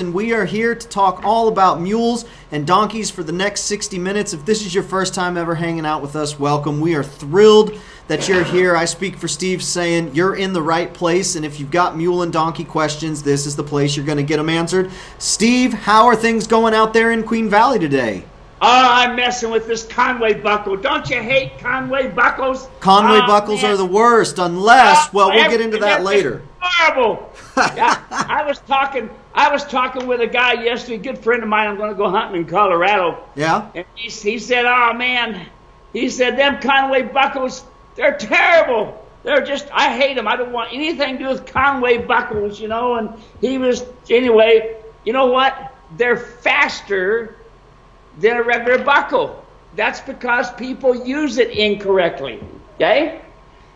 And we are here to talk all about mules and donkeys for the next 60 minutes. If this is your first time ever hanging out with us, welcome. We are thrilled that you're here. I speak for Steve saying you're in the right place, and if you've got mule and donkey questions, this is the place you're going to get them answered. Steve, how are things going out there in Queen Valley today? Oh, I'm messing with this Conway Buckles. Don't you hate Conway Buckles? Conway Buckles are the worst, unless, well, we'll get into that later. Horrible. Yeah, I was talking with a guy yesterday, a good friend of mine. I'm going to go hunting in Colorado. Yeah. And he said, "Oh man," he said, "them Conway Buckles, they're terrible. They're just, I hate them. I don't want anything to do with Conway Buckles, you know." And he was, anyway. You know what? They're faster than a regular buckle. That's because people use it incorrectly. Okay?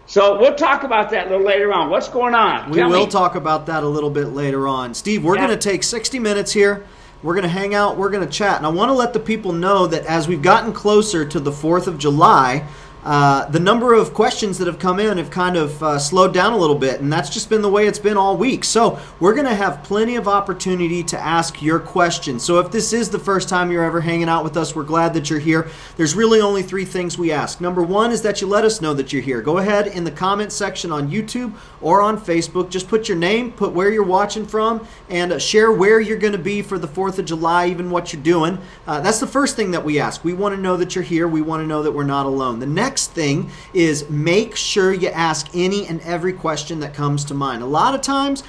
So we'll talk about that a little later on. What's going on? We will talk about that a little bit later on. Steve, we're going to take 60 minutes here. We're going to hang out. We're going to chat. And I want to let the people know that as we've gotten closer to the 4th of July, the number of questions that have come in have kind of slowed down a little bit, and that's just been the way it's been all week. So we're going to have plenty of opportunity to ask your questions. So if this is the first time you're ever hanging out with us, we're glad that you're here. There's really only 3 things we ask. Number 1 is that you let us know that you're here. Go ahead in the comment section on YouTube or on Facebook. Just put your name, put where you're watching from, and share where you're going to be for the 4th of July, even what you're doing. That's the first thing that we ask. We want to know that you're here. We want to know that we're not alone. The next thing is make sure you ask any and every question that comes to mind. A lot of times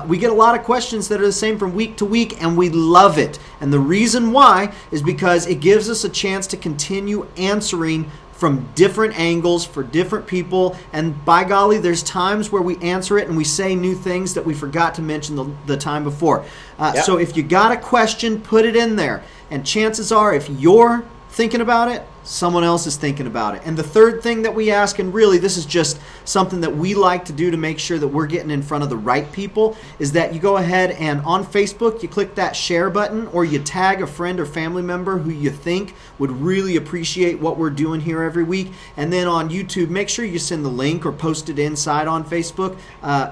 we get a lot of questions that are the same from week to week, and we love it. And the reason why is because it gives us a chance to continue answering from different angles for different people. And by golly, there's times where we answer it and we say new things that we forgot to mention the time before. So if you got a question, put it in there. And chances are, if you're thinking about it, someone else is thinking about it. And the third thing that we ask, and really this is just something that we like to do to make sure that we're getting in front of the right people, is that you go ahead and on Facebook, you click that share button, or you tag a friend or family member who you think would really appreciate what we're doing here every week. And then on YouTube, make sure you send the link or post it inside on Facebook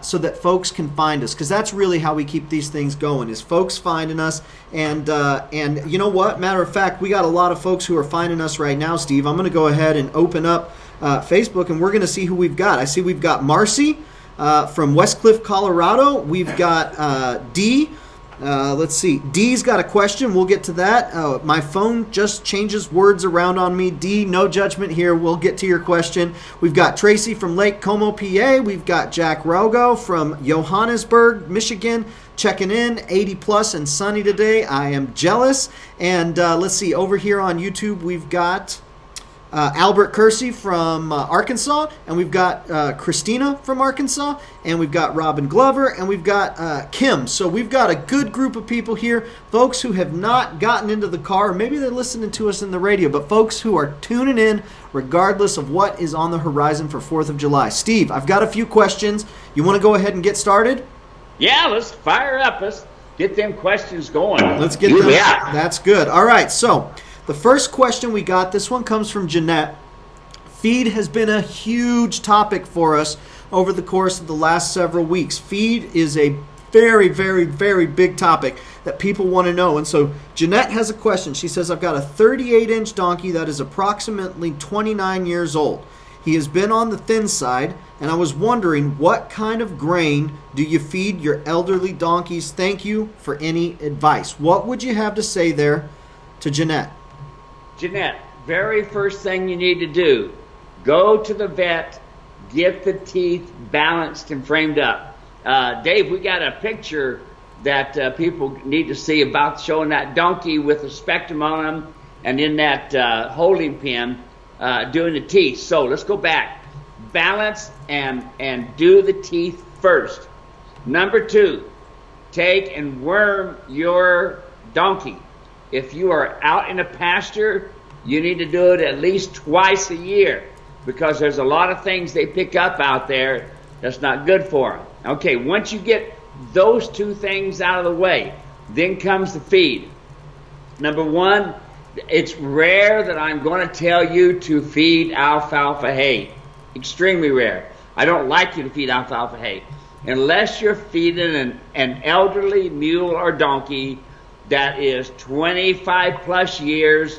so that folks can find us, because that's really how we keep these things going, is folks finding us. And you know what? Matter of fact, we got a lot of folks who are finding us right now, Steve. I'm going to go ahead and open up Facebook, and we're going to see who we've got. I see we've got Marcy from Westcliff, Colorado. We've got Dee. Let's see. Dee's got a question. We'll get to that. My phone just changes words around on me. Dee, no judgment here. We'll get to your question. We've got Tracy from Lake Como, PA. We've got Jack Rogo from Johannesburg, Michigan, checking in, 80 plus and sunny today. I am jealous. And let's see, over here on YouTube, we've got Albert Kersey from Arkansas, and we've got Christina from Arkansas, and we've got Robin Glover, and we've got Kim. So we've got a good group of people here, folks who have not gotten into the car, or maybe they're listening to us in the radio, but folks who are tuning in regardless of what is on the horizon for 4th of July. Steve, I've got a few questions. You want to go ahead and get started? Yeah, let's fire up. Let's get them questions going. Let's get them. Yeah. That's good. All right, so the first question we got, this one comes from Jeanette. Feed has been a huge topic for us over the course of the last several weeks. Feed is a very, very, very big topic that people want to know. And so Jeanette has a question. She says, I've got a 38-inch donkey that is approximately 29 years old. He has been on the thin side, and I was wondering, what kind of grain do you feed your elderly donkeys? Thank you for any advice. What would you have to say there to Jeanette? Jeanette, very first thing you need to do, go to the vet, get the teeth balanced and framed up. Dave, we got a picture that people need to see about showing that donkey with a spectrum on him and in that holding pen doing the teeth. So let's go back. Balance and do the teeth first. Number 2, take and worm your donkey. If you are out in a pasture, you need to do it at least twice a year, because there's a lot of things they pick up out there that's not good for them. Okay, once you get those 2 things out of the way, then comes the feed. Number 1, it's rare that I'm going to tell you to feed alfalfa hay. Extremely rare. I don't like you to feed alfalfa hay. unless you're feeding an elderly mule or donkey that is 25 plus years,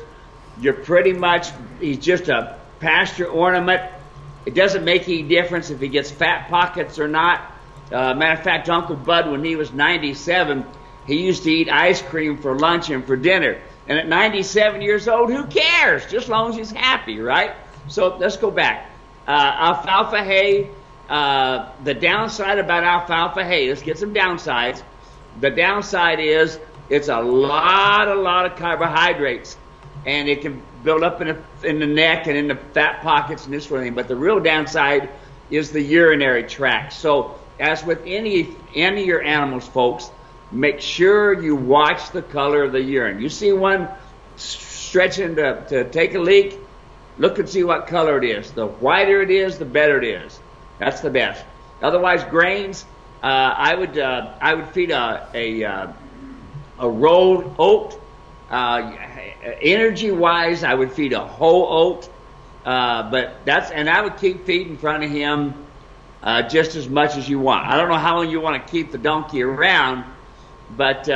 you're pretty much, he's just a pasture ornament. It doesn't make any difference if he gets fat pockets or not. Matter of fact, Uncle Bud, when he was 97, he used to eat ice cream for lunch and for dinner. And at 97 years old, who cares? Just as long as he's happy, right? So let's go back. Alfalfa hay, the downside about alfalfa hay, let's get some downsides. The downside is it's a lot of carbohydrates, and it can build up in the neck and in the fat pockets and this sort of thing. But the real downside is the urinary tract. So as with any of your animals, folks, make sure you watch the color of the urine. You see one stretching to take a leak, look and see what color it is. The whiter it is, the better it is. That's the best. Otherwise, grains, I would feed a rolled oat. Energy-wise, I would feed a whole oat. And I would keep feeding in front of him just as much as you want. I don't know how long you want to keep the donkey around, but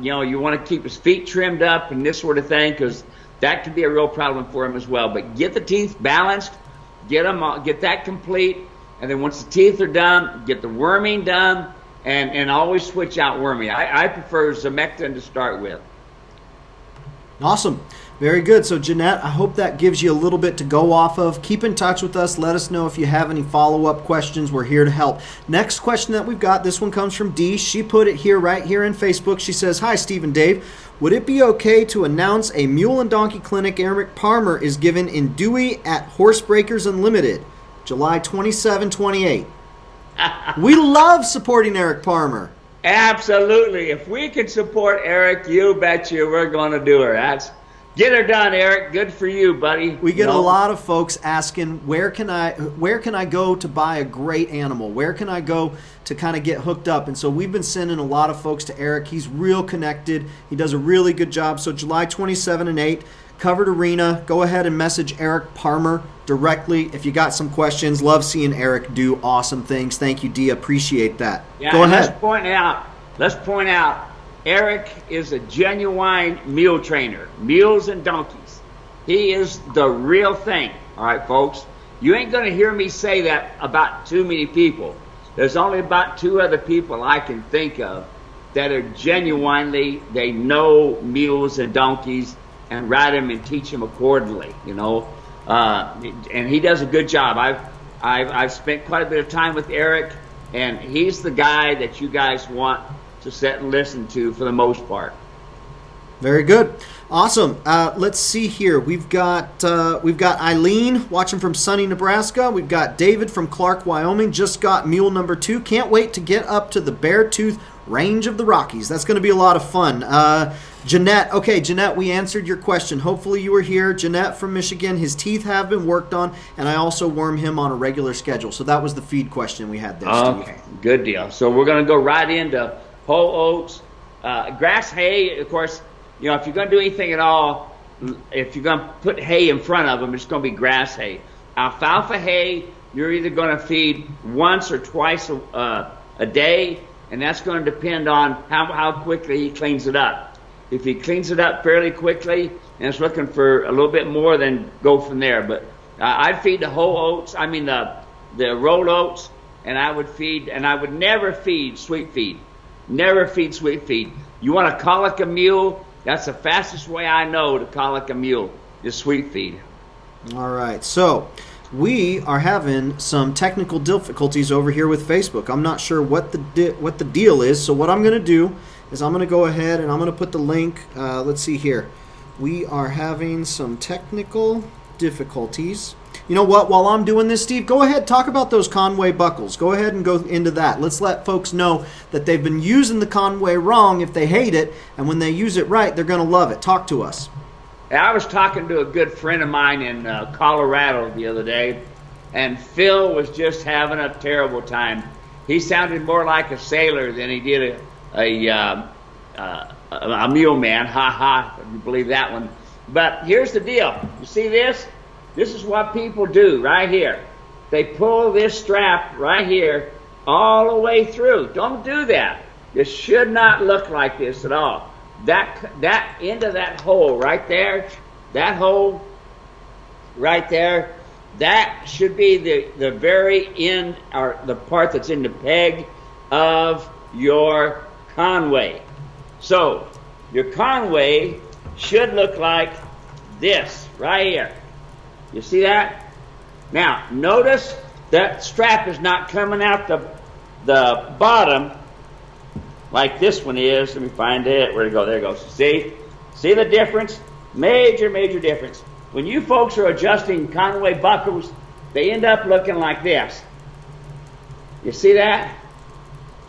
you want to keep his feet trimmed up and this sort of thing, because that could be a real problem for him as well. But get the teeth balanced, get that complete, and then once the teeth are done, get the worming done, and always switch out worming. I prefer Zamectin to start with. Awesome. Very good. So, Jeanette, I hope that gives you a little bit to go off of. Keep in touch with us. Let us know if you have any follow-up questions. We're here to help. Next question that we've got, this one comes from Dee. She put it here, right here in Facebook. She says, "Hi, Steve and Dave. Would it be okay to announce a mule and donkey clinic Eric Parmer is given in Dewey at Horsebreakers Unlimited, July 27, 28? We love supporting Eric Parmer. Absolutely. If we can support Eric, you bet you we're going to do her. Get her done, Eric. Good for you, buddy. We get a lot of folks asking, where can I go to buy a great animal? Where can I go to kind of get hooked up? And so we've been sending a lot of folks to Eric. He's real connected. He does a really good job. So July 27 and 8, covered arena. Go ahead and message Eric Parmer directly if you got some questions. Love seeing Eric do awesome things. Thank you, Dee. Appreciate that. Yeah, go ahead. Let's point out, Eric is a genuine mule trainer, mules and donkeys. He is the real thing. All right, folks. You ain't going to hear me say that about too many people. There's only about 2 other people I can think of that are genuinely, they know mules and donkeys and ride them and teach them accordingly, and he does a good job. I've spent quite a bit of time with Eric, and he's the guy that you guys want to sit and listen to for the most part. Very good. Awesome. Let's see here. We've got Eileen watching from sunny Nebraska. We've got David from Clark, Wyoming. Just got mule number 2. Can't wait to get up to the Beartooth Range of the Rockies. That's going to be a lot of fun. Jeanette. Okay, Jeanette, we answered your question. Hopefully you were here. Jeanette from Michigan. His teeth have been worked on, and I also worm him on a regular schedule. So that was the feed question we had there, Okay, Steve. Good deal. So we're going to go right into whole oats, grass hay. Of course, if you're going to do anything at all, if you're going to put hay in front of them, it's going to be grass hay. Alfalfa hay, you're either going to feed once or twice a day, and that's going to depend on how quickly he cleans it up. If he cleans it up fairly quickly and it's looking for a little bit more, then go from there. But I'd feed the whole oats, the rolled oats, and I would never feed sweet feed. Never feed sweet feed. You want to colic a mule? That's the fastest way I know to colic a mule is sweet feed. All right. So we are having some technical difficulties over here with Facebook. I'm not sure what the deal is. So what I'm going to do is I'm going to go ahead and I'm going to put the link. Let's see here. We are having some technical difficulties. You know what? While I'm doing this, Steve, go ahead, talk about those Conway Buckles. Go ahead and go into that. Let's let folks know that they've been using the Conway wrong if they hate it, and when they use it right, they're going to love it. Talk to us. I was talking to a good friend of mine in Colorado the other day, and Phil was just having a terrible time. He sounded more like a sailor than he did a mule man. Ha ha, if you believe that one. But here's the deal. You see this? This is what people do right here. They pull this strap right here all the way through. Don't do that. This should not look like this at all. That end of that hole right there, that hole right there, that should be the very end, or the part that's in the peg of your Conway. So your Conway should look like this right here. You see that? Now notice that strap is not coming out the bottom like this one is. Let me find it. Where'd it go? There it goes. See the difference? Major difference. When you folks are adjusting Conway buckles, they end up looking like this. You see that?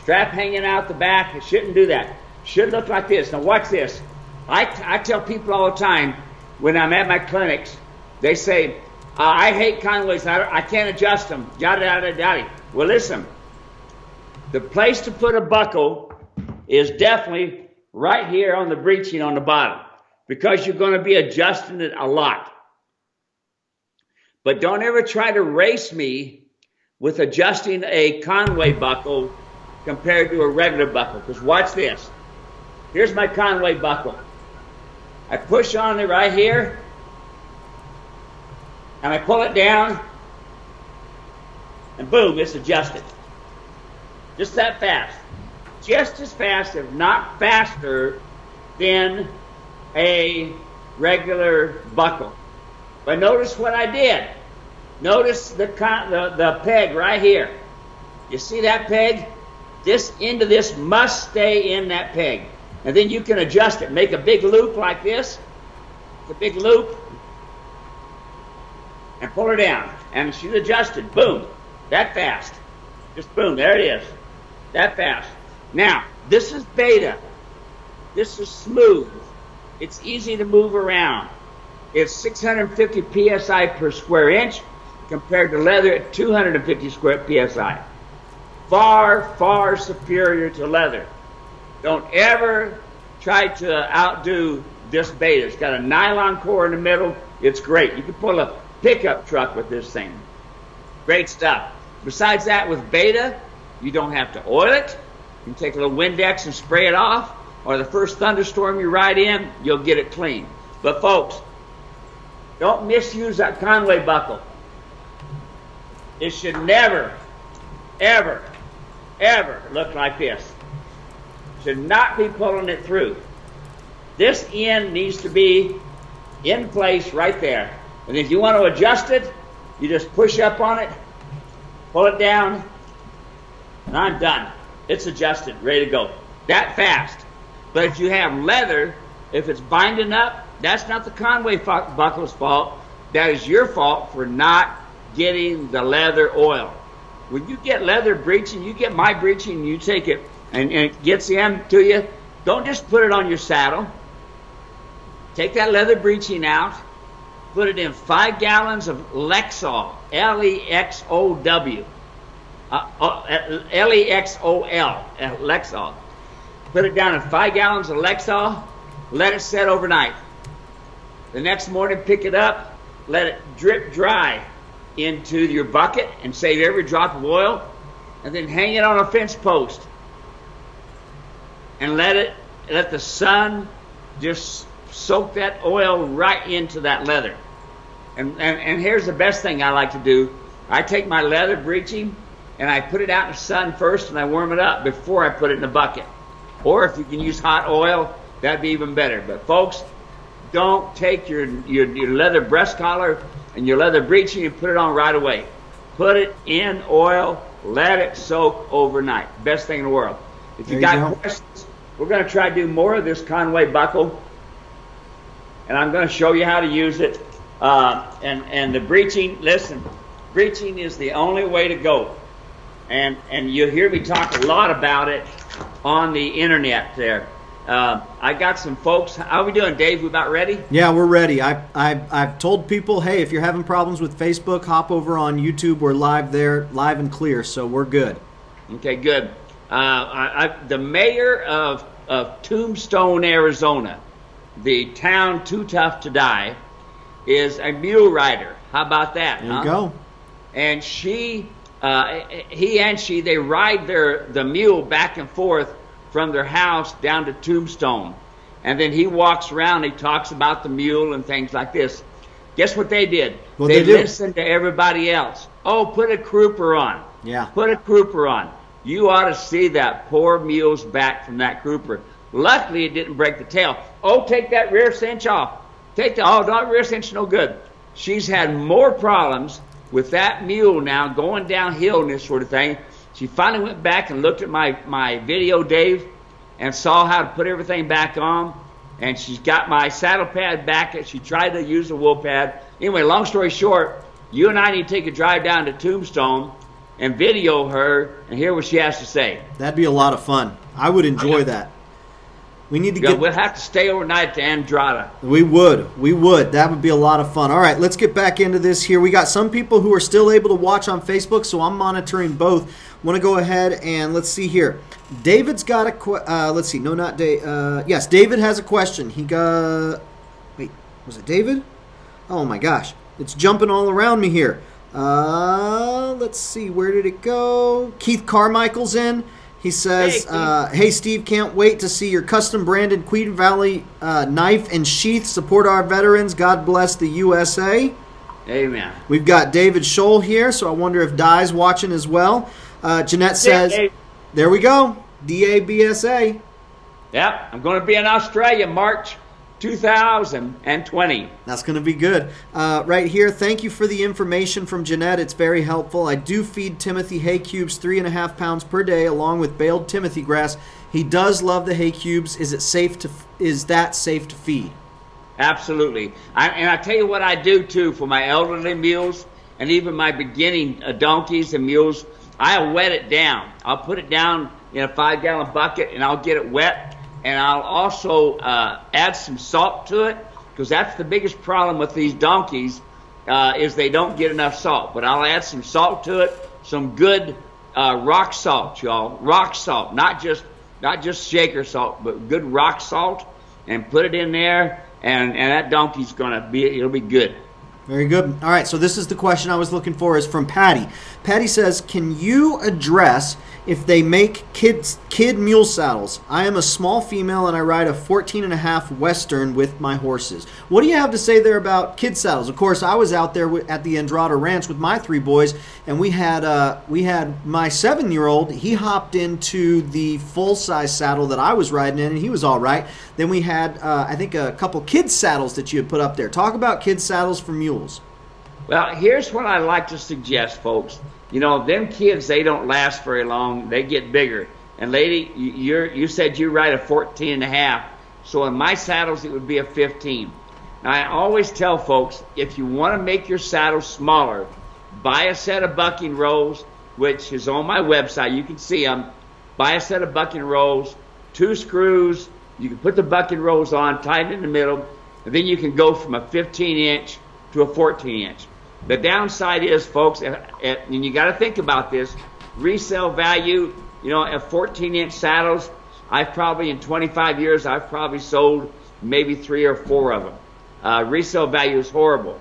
Strap hanging out the back. It shouldn't do that. Should look like this. Now watch this. I tell people all the time when I'm at my clinics, they say, I hate Conways. I can't adjust them. Yada, yada, yada. Well, listen. The place to put a buckle is definitely right here on the breeching on the bottom, because you're going to be adjusting it a lot. But don't ever try to race me with adjusting a Conway buckle compared to a regular buckle, because watch this. Here's my Conway buckle. I push on it right here, and I pull it down, and boom, it's adjusted. Just that fast. Just as fast, if not faster, than a regular buckle. But notice what I did. Notice the peg right here. You see that peg? This end of this must stay in that peg. And then you can adjust it. Make a big loop like this. A big loop. And pull her down. And she's adjusted. Boom. That fast. Just boom. There it is. That fast. Now, this is beta. This is smooth. It's easy to move around. It's 650 psi per square inch compared to leather at 250 psi. Far superior to leather. Don't ever try to outdo this beta. It's got a nylon core in the middle. It's great. You can pull a pickup truck with this thing. Great stuff. Besides that, with beta, you don't have to oil it. You can take a little Windex and spray it off, or the first thunderstorm you ride in, you'll get it clean. But folks, don't misuse that Conway buckle. It should never, ever look like this. Should not be pulling it through. This end needs to be in place right there. And if you want to adjust it, you just push up on it, pull it down, and I'm done. It's adjusted, ready to go. That fast. But if you have leather, if it's binding up, that's not the Conway buckle's fault. That is your fault for not getting the leather oil. When you get leather breeching, you get my breeching, you take it, and it gets in to you, don't just put it on your saddle. Take that leather breeching out, put it in 5 gallons of Lexol, Lexow, Lexol, Lexol. Put it down in 5 gallons of Lexol, let it set overnight. The next morning, pick it up, let it drip dry into your bucket and save every drop of oil, and then hang it on a fence post. And let the sun just soak that oil right into that leather. And here's the best thing I like to do. I take my leather breeching and I put it out in the sun first, and I warm it up before I put it in the bucket. Or if you can use hot oil, that'd be even better. But folks, don't take your leather breast collar and your leather breeching and put it on right away. Put it in oil, let it soak overnight. Best thing in the world. If you got questions, we're going to try to do more of this Conway buckle, and I'm going to show you how to use it. And the breeching, listen, breeching is the only way to go. And you'll hear me talk a lot about it on the internet there. I got some folks. How are we doing, Dave? We about ready? Yeah, we're ready. I've told people, hey, if you're having problems with Facebook, hop over on YouTube. We're live there, live and clear, so we're good. Okay, good. The mayor of Tombstone, Arizona, the town too tough to die, is a mule rider. How about that? There you go. And she he and she, they ride the mule back and forth from their house down to Tombstone. And then he walks around, he talks about the mule and things like this. Guess what they did? They listened to everybody else. Oh, put a crooper on. Yeah. Put a crooper on. You ought to see that poor mule's back from that crooper. Luckily, it didn't break the tail. Oh, take that rear cinch off. Not rear cinch, no good. She's had more problems with that mule now going downhill and this sort of thing. She finally went back and looked at my video, Dave, and saw how to put everything back on. And she's got my saddle pad back. She tried to use the wool pad. Anyway, long story short, you and I need to take a drive down to Tombstone and video her and hear what she has to say. That'd be a lot of fun. I would enjoy that. We need to We'll have to stay overnight at the Andrada. We would. That would be a lot of fun. All right, let's get back into this here. We got some people who are still able to watch on Facebook, so I'm monitoring both. Want to go ahead and let's see here. David's got a let's see. No, not Dave. Yes, David has a question. Wait, was it David? Oh my gosh, it's jumping all around me here. Let's see. Where did it go? Keith Carmichael's in. He says, hey, Steve, can't wait to see your custom-branded Queen Valley knife and sheath. Support our veterans. God bless the USA. Amen. We've got David Scholl here, so I wonder if Di's watching as well. Jeanette says, there we go, DABSA. Yep, I'm going to be in Australia March 2020. That's going to be good. Right here, thank you for the information from Jeanette. It's very helpful. I do feed Timothy hay cubes 3.5 pounds per day along with baled Timothy grass. He does love the hay cubes. Is that safe to feed? Absolutely. And I tell you what I do too for my elderly mules and even my beginning donkeys and mules. I'll wet it down. I'll put it down in a 5-gallon bucket and I'll get it wet. And I'll also add some salt to it, because that's the biggest problem with these donkeys is they don't get enough salt. But I'll add some salt to it, some good rock salt, y'all. Rock salt, not just shaker salt, but good rock salt, and put it in there, and that donkey's it'll be good. Very good. All right, so this is the question I was looking for, is from Patty. Patty says, can you address if they make kid mule saddles? I am a small female and I ride a 14.5 Western with my horses. What do you have to say there about kid saddles? Of course, I was out there at the Andrada Ranch with my 3 boys, and we had my 7-year-old. He hopped into the full-size saddle that I was riding in, and he was all right. Then we had, I think, a couple kid saddles that you had put up there. Talk about kid saddles for mules. Well, here's what I like to suggest, folks. You know, them kids, they don't last very long. They get bigger. And lady, you said you ride a 14.5. So in my saddles, it would be a 15. Now, I always tell folks, if you want to make your saddle smaller, buy a set of bucking rows, which is on my website. You can see them. Buy a set of bucking rows, 2 screws. You can put the bucking rows on, tighten in the middle, and then you can go from a 15-inch to a 14-inch. The downside is, folks, and you got to think about this, resale value, you know, at 14-inch saddles, in 25 years, I've probably sold maybe 3 or 4 of them. Resale value is horrible.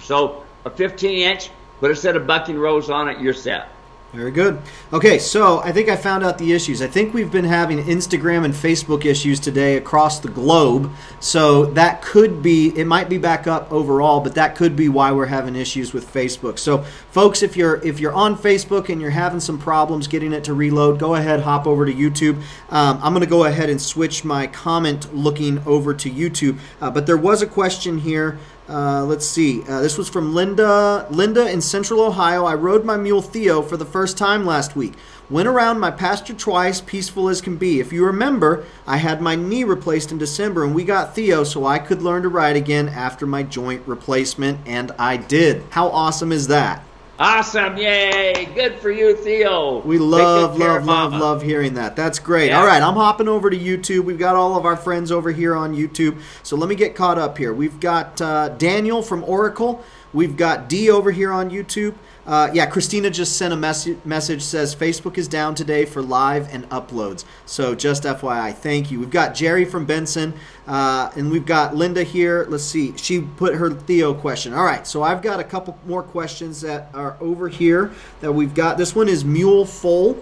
So a 15-inch, put a set of bucking rows on it, you're set. Very good. Okay, so I think I found out the issues. I think we've been having Instagram and Facebook issues today across the globe. So that could be, it might be back up overall, but that could be why we're having issues with Facebook. So folks, if you're on Facebook and you're having some problems getting it to reload, go ahead, hop over to YouTube. I'm going to go ahead and switch my comment looking over to YouTube. But there was a question here. Let's see. This was from Linda. Linda in Central Ohio. I rode my mule Theo for the first time last week. Went around my pasture twice, peaceful as can be. If you remember, I had my knee replaced in December, and we got Theo so I could learn to ride again after my joint replacement, and I did. How awesome is that? Awesome. Yay. Good for you, Theo. We love hearing that. That's great. Yeah. All right, I'm hopping over to YouTube. We've got all of our friends over here on YouTube. So let me get caught up here. We've got Daniel from Oracle. We've got D over here on YouTube. Yeah, Christina just sent a message, says Facebook is down today for live and uploads. So just FYI, thank you. We've got Jerry from Benson, and we've got Linda here. Let's see. She put her Theo question. All right, so I've got a couple more questions that are over here that we've got. This one is Mule Foal.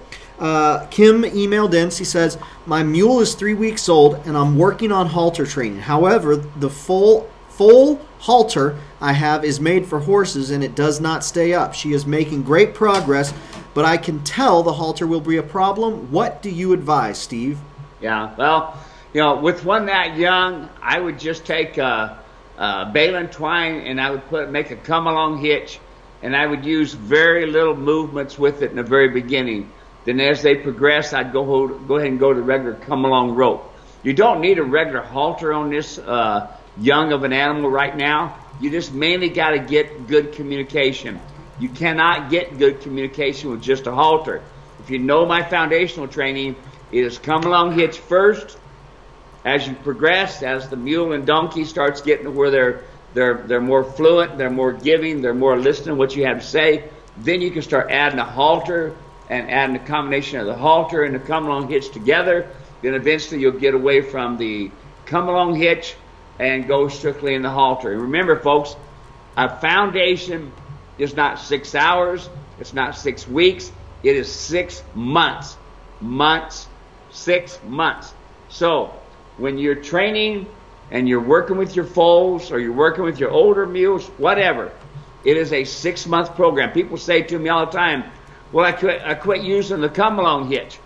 Kim emailed in. She says, my mule is 3 weeks old, and I'm working on halter training. However, the full halter I have is made for horses, and it does not stay up. She is making great progress, but I can tell the halter will be a problem. What do you advise, Steve? Yeah, well, with one that young, I would just take baling twine, and I would make a come-along hitch, and I would use very little movements with it in the very beginning. Then as they progress, I'd go ahead and go to the regular come-along rope. You don't need a regular halter on this young of an animal right now. You just mainly got to get good communication. You cannot get good communication with just a halter. If you know my foundational training, it is come along hitch first. As you progress, as the mule and donkey starts getting to where they're more fluent, they're more giving, they're more listening to what you have to say, then you can start adding a halter and adding a combination of the halter and the come along hitch together. Then eventually you'll get away from the come along hitch and go strictly in the halter. And remember, folks, a foundation is not 6 hours, it's not 6 weeks, it is 6 months. 6 months. So when you're training and you're working with your foals or you're working with your older mules, whatever, it is a 6-month program. People say to me all the time, well, I quit using the come along hitch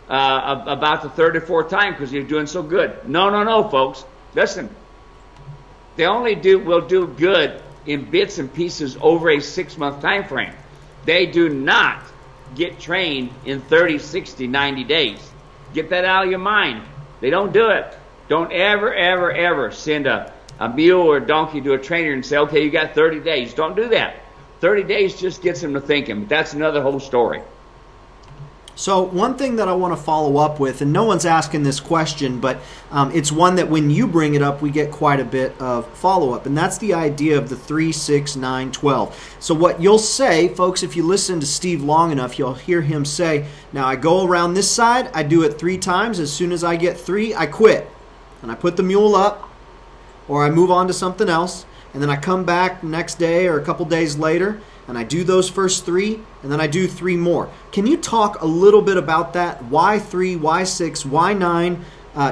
about the third or fourth time because you're doing so good. No, folks. Listen. They only will do good in bits and pieces over a 6-month time frame. They do not get trained in 30, 60, 90 days. Get that out of your mind. They don't do it. Don't ever send a mule or a donkey to a trainer and say, okay, you got 30 days. Don't do that. 30 days just gets them to thinking, but that's another whole story. So one thing that I want to follow up with, and no one's asking this question, but it's one that when you bring it up, we get quite a bit of follow-up, and that's the idea of the 3, 6, 9, 12. So what you'll say, folks, if you listen to Steve long enough, you'll hear him say, now I go around this side, I do it 3 times. As soon as I get 3, I quit. And I put the mule up, or I move on to something else, and then I come back next day or a couple days later, and I do those first 3, and then I do 3 more. Can you talk a little bit about that? Why 3? Why 6? Why 9?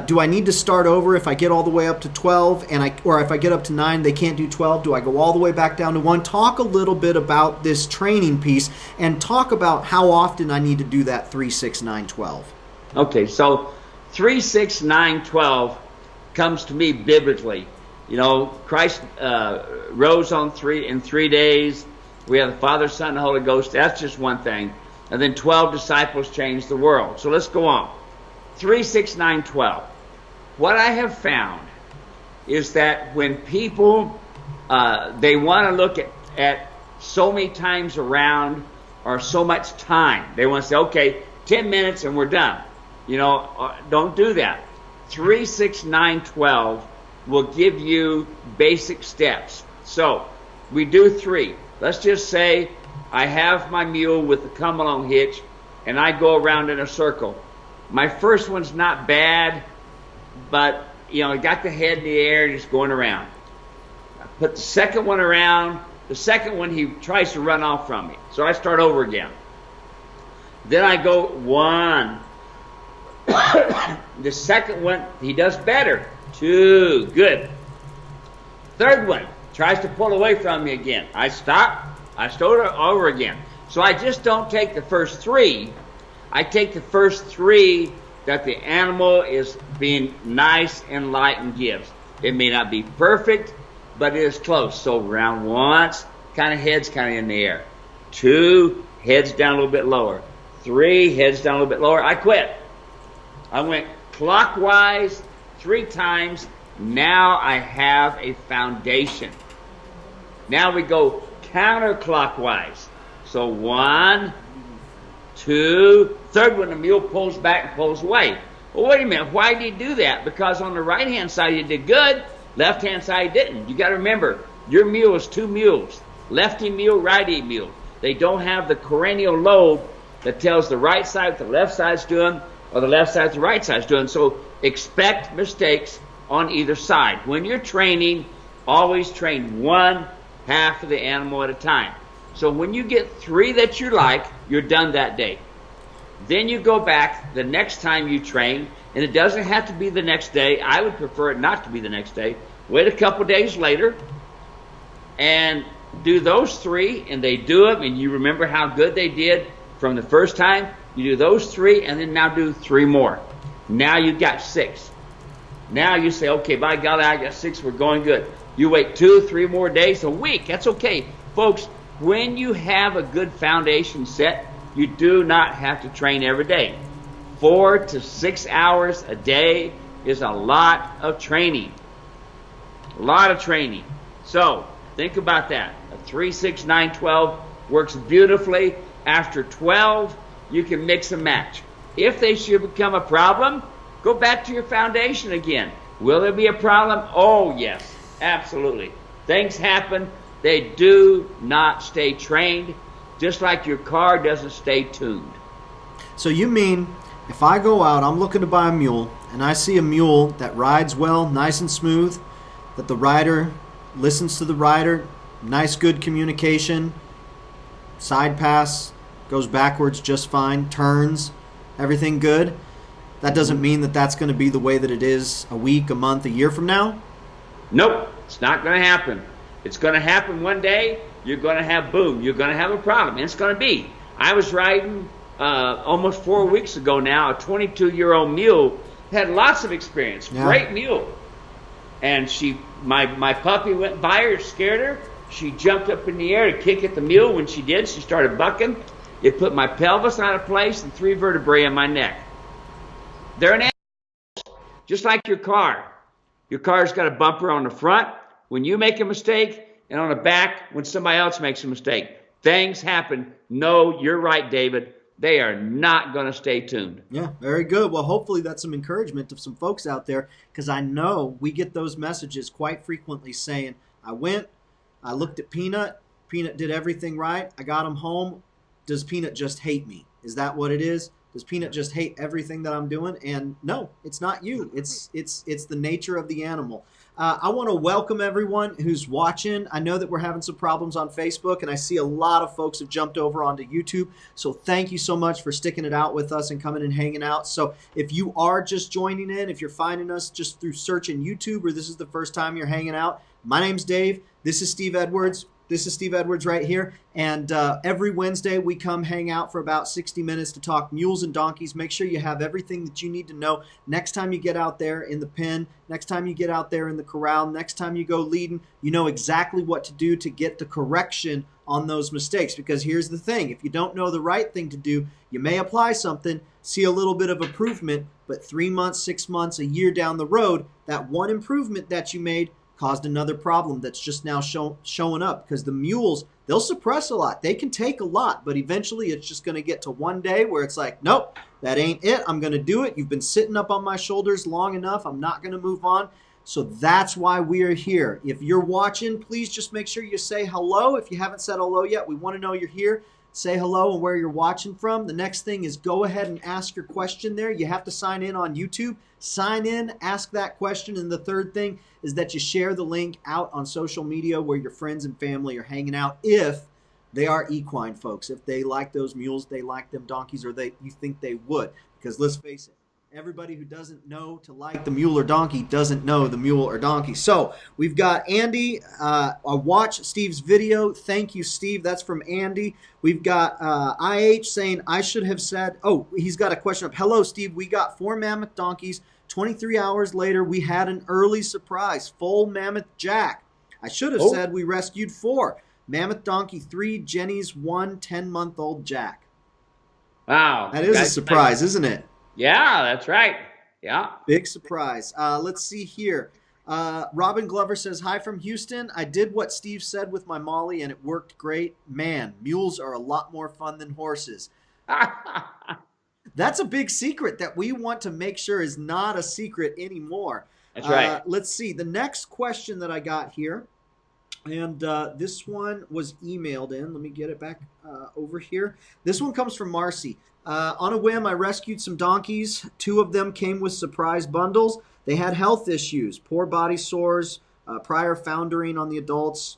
Do I need to start over if I get all the way up to 12, or if I get up to 9, they can't do 12? Do I go all the way back down to 1? Talk a little bit about this training piece, and talk about how often I need to do that 3, 6, 9, 12. Okay, so 3, 6, 9, 12 comes to me biblically. Christ rose in 3 days. We have the Father, Son, and the Holy Ghost. That's just one thing. And then 12 disciples changed the world. So let's go on. 3, 6, 9, 12. What I have found is that when people, they want to look at so many times around or so much time. They want to say, okay, 10 minutes and we're done. Don't do that. 3, 6, 9, 12 will give you basic steps. So we do 3. Let's just say I have my mule with the come-along hitch, and I go around in a circle. My first one's not bad, but, I got the head in the air just going around. I put the second one around. The second one, he tries to run off from me. So I start over again. Then I go 1. The second one, he does better. 2. Good. Third one tries to pull away from me again. I stop. I start over again. So I just don't take the first 3. I take the first 3 that the animal is being nice and light and gives. It may not be perfect, but it is close. So round once, kind of head's kind of in the air. 2, head's down a little bit lower. 3, head's down a little bit lower. I quit. I went clockwise 3 times. Now I have a foundation. Now we go counterclockwise. So 1, 2, third one, the mule pulls back and pulls away. Well, wait a minute. Why did he do that? Because on the right-hand side you did good, left-hand side you didn't. You got to remember, your mule is 2 mules. Lefty mule, righty mule. They don't have the cranial lobe that tells the right side what the left side's doing or the left side what the right side's doing. So expect mistakes on either side. When you're training, always train one half of the animal at a time. So when you get 3 that you like, you're done that day. Then you go back the next time you train, and it doesn't have to be the next day. I would prefer it not to be the next day. Wait a couple days later and do those 3, and they do them, and you remember how good they did from the first time. You do those 3, and then now do 3 more. Now you've got 6. Now you say, okay, by golly, I got 6, we're going good. You wait 2, 3 more days, a week, that's okay. Folks, when you have a good foundation set, you do not have to train every day. 4 to 6 hours a day is a lot of training. A lot of training. So think about that. A 3, 6, 9, 12 works beautifully. After 12, you can mix and match. If they should become a problem, go back to your foundation again. Will there be a problem? Oh, yes, absolutely. Things happen. They do not stay trained, just like your car doesn't stay tuned. So you mean if I go out, I'm looking to buy a mule, and I see a mule that rides well, nice and smooth, that the rider listens to the rider, nice good communication, side pass, goes backwards just fine, turns, everything good, that doesn't mean that that's going to be the way that it is a week, a month, a year from now? Nope, it's not going to happen. It's going to happen one day. You're going to have, boom, you're going to have a problem. And it's going to be. I was riding almost 4 weeks ago now, a 22-year-old mule, had lots of experience, great mule. And my puppy went by her, scared her. She jumped up in the air to kick at the mule. When she did, she started bucking. It put my pelvis out of place and 3 vertebrae in my neck. They're an animal, just like your car. Your car's got a bumper on the front when you make a mistake, and on the back when somebody else makes a mistake. Things happen. No, you're right, David. They are not going to stay tuned. Yeah, very good. Well, hopefully that's some encouragement to some folks out there, because I know we get those messages quite frequently saying, I went, I looked at Peanut, Peanut did everything right, I got him home. Does Peanut just hate me? Is that what it is? Does Peanut just hate everything that I'm doing? And no, it's not you. It's the nature of the animal. I want to welcome everyone who's watching. I know that we're having some problems on Facebook, and I see a lot of folks have jumped over onto YouTube. So thank you so much for sticking it out with us and coming and hanging out. So if you are just joining in, if you're finding us just through searching YouTube, or this is the first time you're hanging out, my name's Dave. This is Steve Edwards. This is Steve Edwards right here, and every Wednesday we come hang out for about 60 minutes to talk mules and donkeys. Make sure you have everything that you need to know next time you get out there in the pen, next time you get out there in the corral, next time you go leading, you know exactly what to do to get the correction on those mistakes. Because here's the thing, if you don't know the right thing to do, you may apply something, see a little bit of improvement, but 3 months, 6 months, a year down the road, that one improvement that you made caused another problem that's just now showing up. Because the mules, they'll suppress a lot. They can take a lot, but eventually it's just going to get to one day where it's like, nope, that ain't it. I'm going to do it. You've been sitting up on my shoulders long enough. I'm not going to move on. So that's why we are here. If you're watching, please just make sure you say hello. If you haven't said hello yet, we want to know you're here. Say hello and where you're watching from. The next thing is go ahead and ask your question there. You have to sign in on YouTube. Sign in, ask that question. And the third thing is that you share the link out on social media where your friends and family are hanging out, if they are equine folks. If they like those mules, they like them donkeys, or you think they would. Because let's face it, everybody who doesn't know to like the mule or donkey doesn't know the mule or donkey. So we've got Andy. Watch Steve's video. Thank you, Steve. That's from Andy. We've got IH saying, I should have said, oh, he's got a question up. Hello, Steve. We got 4 mammoth donkeys. 23 hours later, we had an early surprise. Full mammoth jack. I should have said we rescued 4. Mammoth donkey 3, Jenny's 1, 10-month-old jack. Wow. That is a surprise, isn't it? Yeah, that's right. Yeah. Big surprise. Let's see here. Robin Glover says, hi from Houston. I did what Steve said with my Molly, and it worked great. Man, mules are a lot more fun than horses. That's a big secret that we want to make sure is not a secret anymore. That's right. Let's see. The next question that I got here And this one was emailed in. Let me get it back over here. This one comes from Marcy. On a whim, I rescued some donkeys. 2 of them came with surprise bundles. They had health issues, poor body sores, prior foundering on the adults,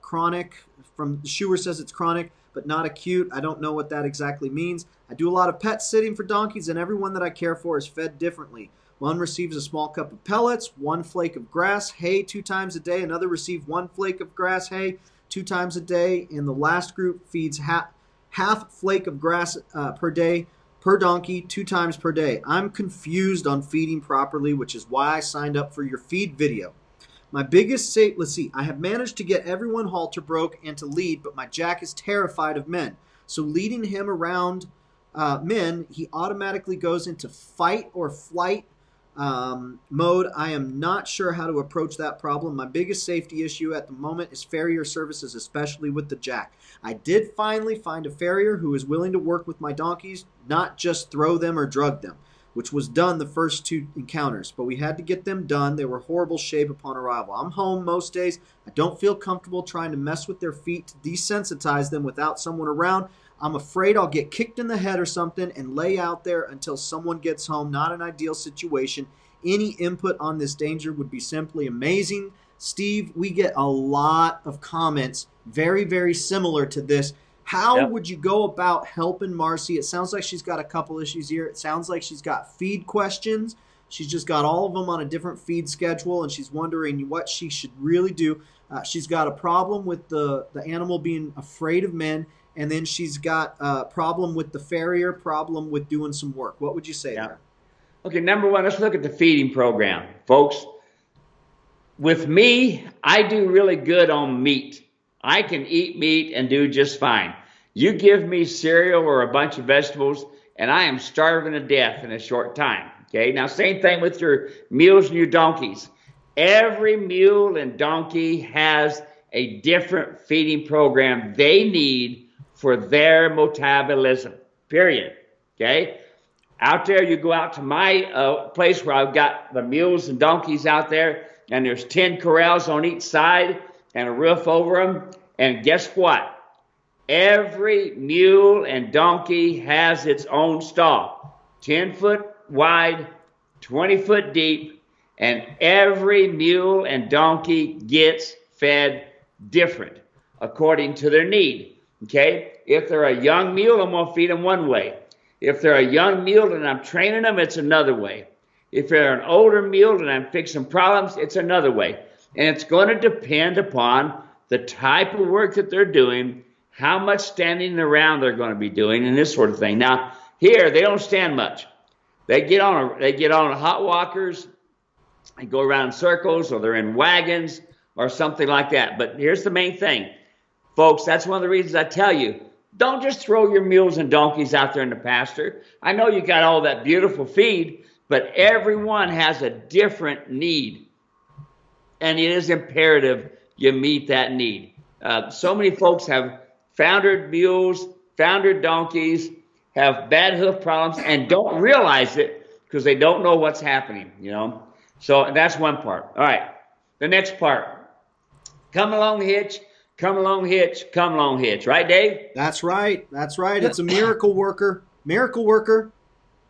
chronic. From the shoer says it's chronic, but not acute. I don't know what that exactly means. I do a lot of pet sitting for donkeys, and everyone that I care for is fed differently. One receives a small cup of pellets, 1 flake of grass hay 2 times a day. Another received 1 flake of grass hay 2 times a day. And the last group feeds half flake of grass per day per donkey 2 times per day. I'm confused on feeding properly, which is why I signed up for your feed video. My biggest let's see, I have managed to get everyone halter broke and to lead, but my Jack is terrified of men. So leading him around men, he automatically goes into fight or flight mode. I am not sure how to approach that problem. My biggest safety issue at the moment is farrier services, especially with the Jack. I did finally find a farrier who is willing to work with my donkeys, not just throw them or drug them, which was done the first 2 encounters, but we had to get them done. They were horrible shape upon arrival. I'm home most days. I don't feel comfortable trying to mess with their feet to desensitize them without someone around. I'm afraid I'll get kicked in the head or something and lay out there until someone gets home. Not an ideal situation. Any input on this danger would be simply amazing. Steve, we get a lot of comments very, very similar to this. How would you go about helping Marcy? It sounds like she's got a couple issues here. It sounds like she's got feed questions. She's just got all of them on a different feed schedule, and she's wondering what she should really do. She's got a problem with the animal being afraid of men, and then she's got a problem with the farrier, problem with doing some work. What would you say there? Okay, number one, let's look at the feeding program. Folks, with me, I do really good on meat. I can eat meat and do just fine. You give me cereal or a bunch of vegetables, and I am starving to death in a short time. Okay, now same thing with your mules and your donkeys. Every mule and donkey has a different feeding program they need for their metabolism, period. Okay, out there, you go out to my place where I've got the mules and donkeys out there, and there's 10 corrals on each side and a roof over them. And guess what? Every mule and donkey has its own stall, 10 foot wide, 20 foot deep, and every mule and donkey gets fed different according to their need. Okay? If they're a young mule, I'm going to feed them one way. If they're a young mule and I'm training them, it's another way. If they're an older mule and I'm fixing problems, it's another way. And it's going to depend upon the type of work that they're doing, how much standing around they're going to be doing, and this sort of thing. Now, here, they don't stand much. They get on hot walkers and go around in circles, or they're in wagons or something like that. But here's the main thing. Folks, that's one of the reasons I tell you, don't just throw your mules and donkeys out there in the pasture. I know you got all that beautiful feed, but everyone has a different need. And it is imperative you meet that need. So many folks have foundered mules, foundered donkeys, have bad hoof problems, and don't realize it because they don't know what's happening, you know. So that's one part. All right, the next part. Come along, Hitch. Come along, Hitch. Come along, Hitch. Right, Dave? That's right. That's right. It's a miracle worker. Miracle worker.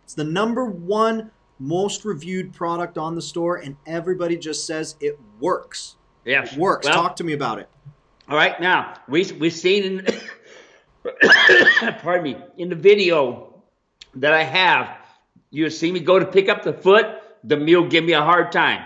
It's the #1 most reviewed product on the store, and everybody just says it works. Yes. It works. Well, talk to me about it. All right. Now, we've seen in, pardon me, in the video that I have, you see me go to pick up the foot, the mule give me a hard time.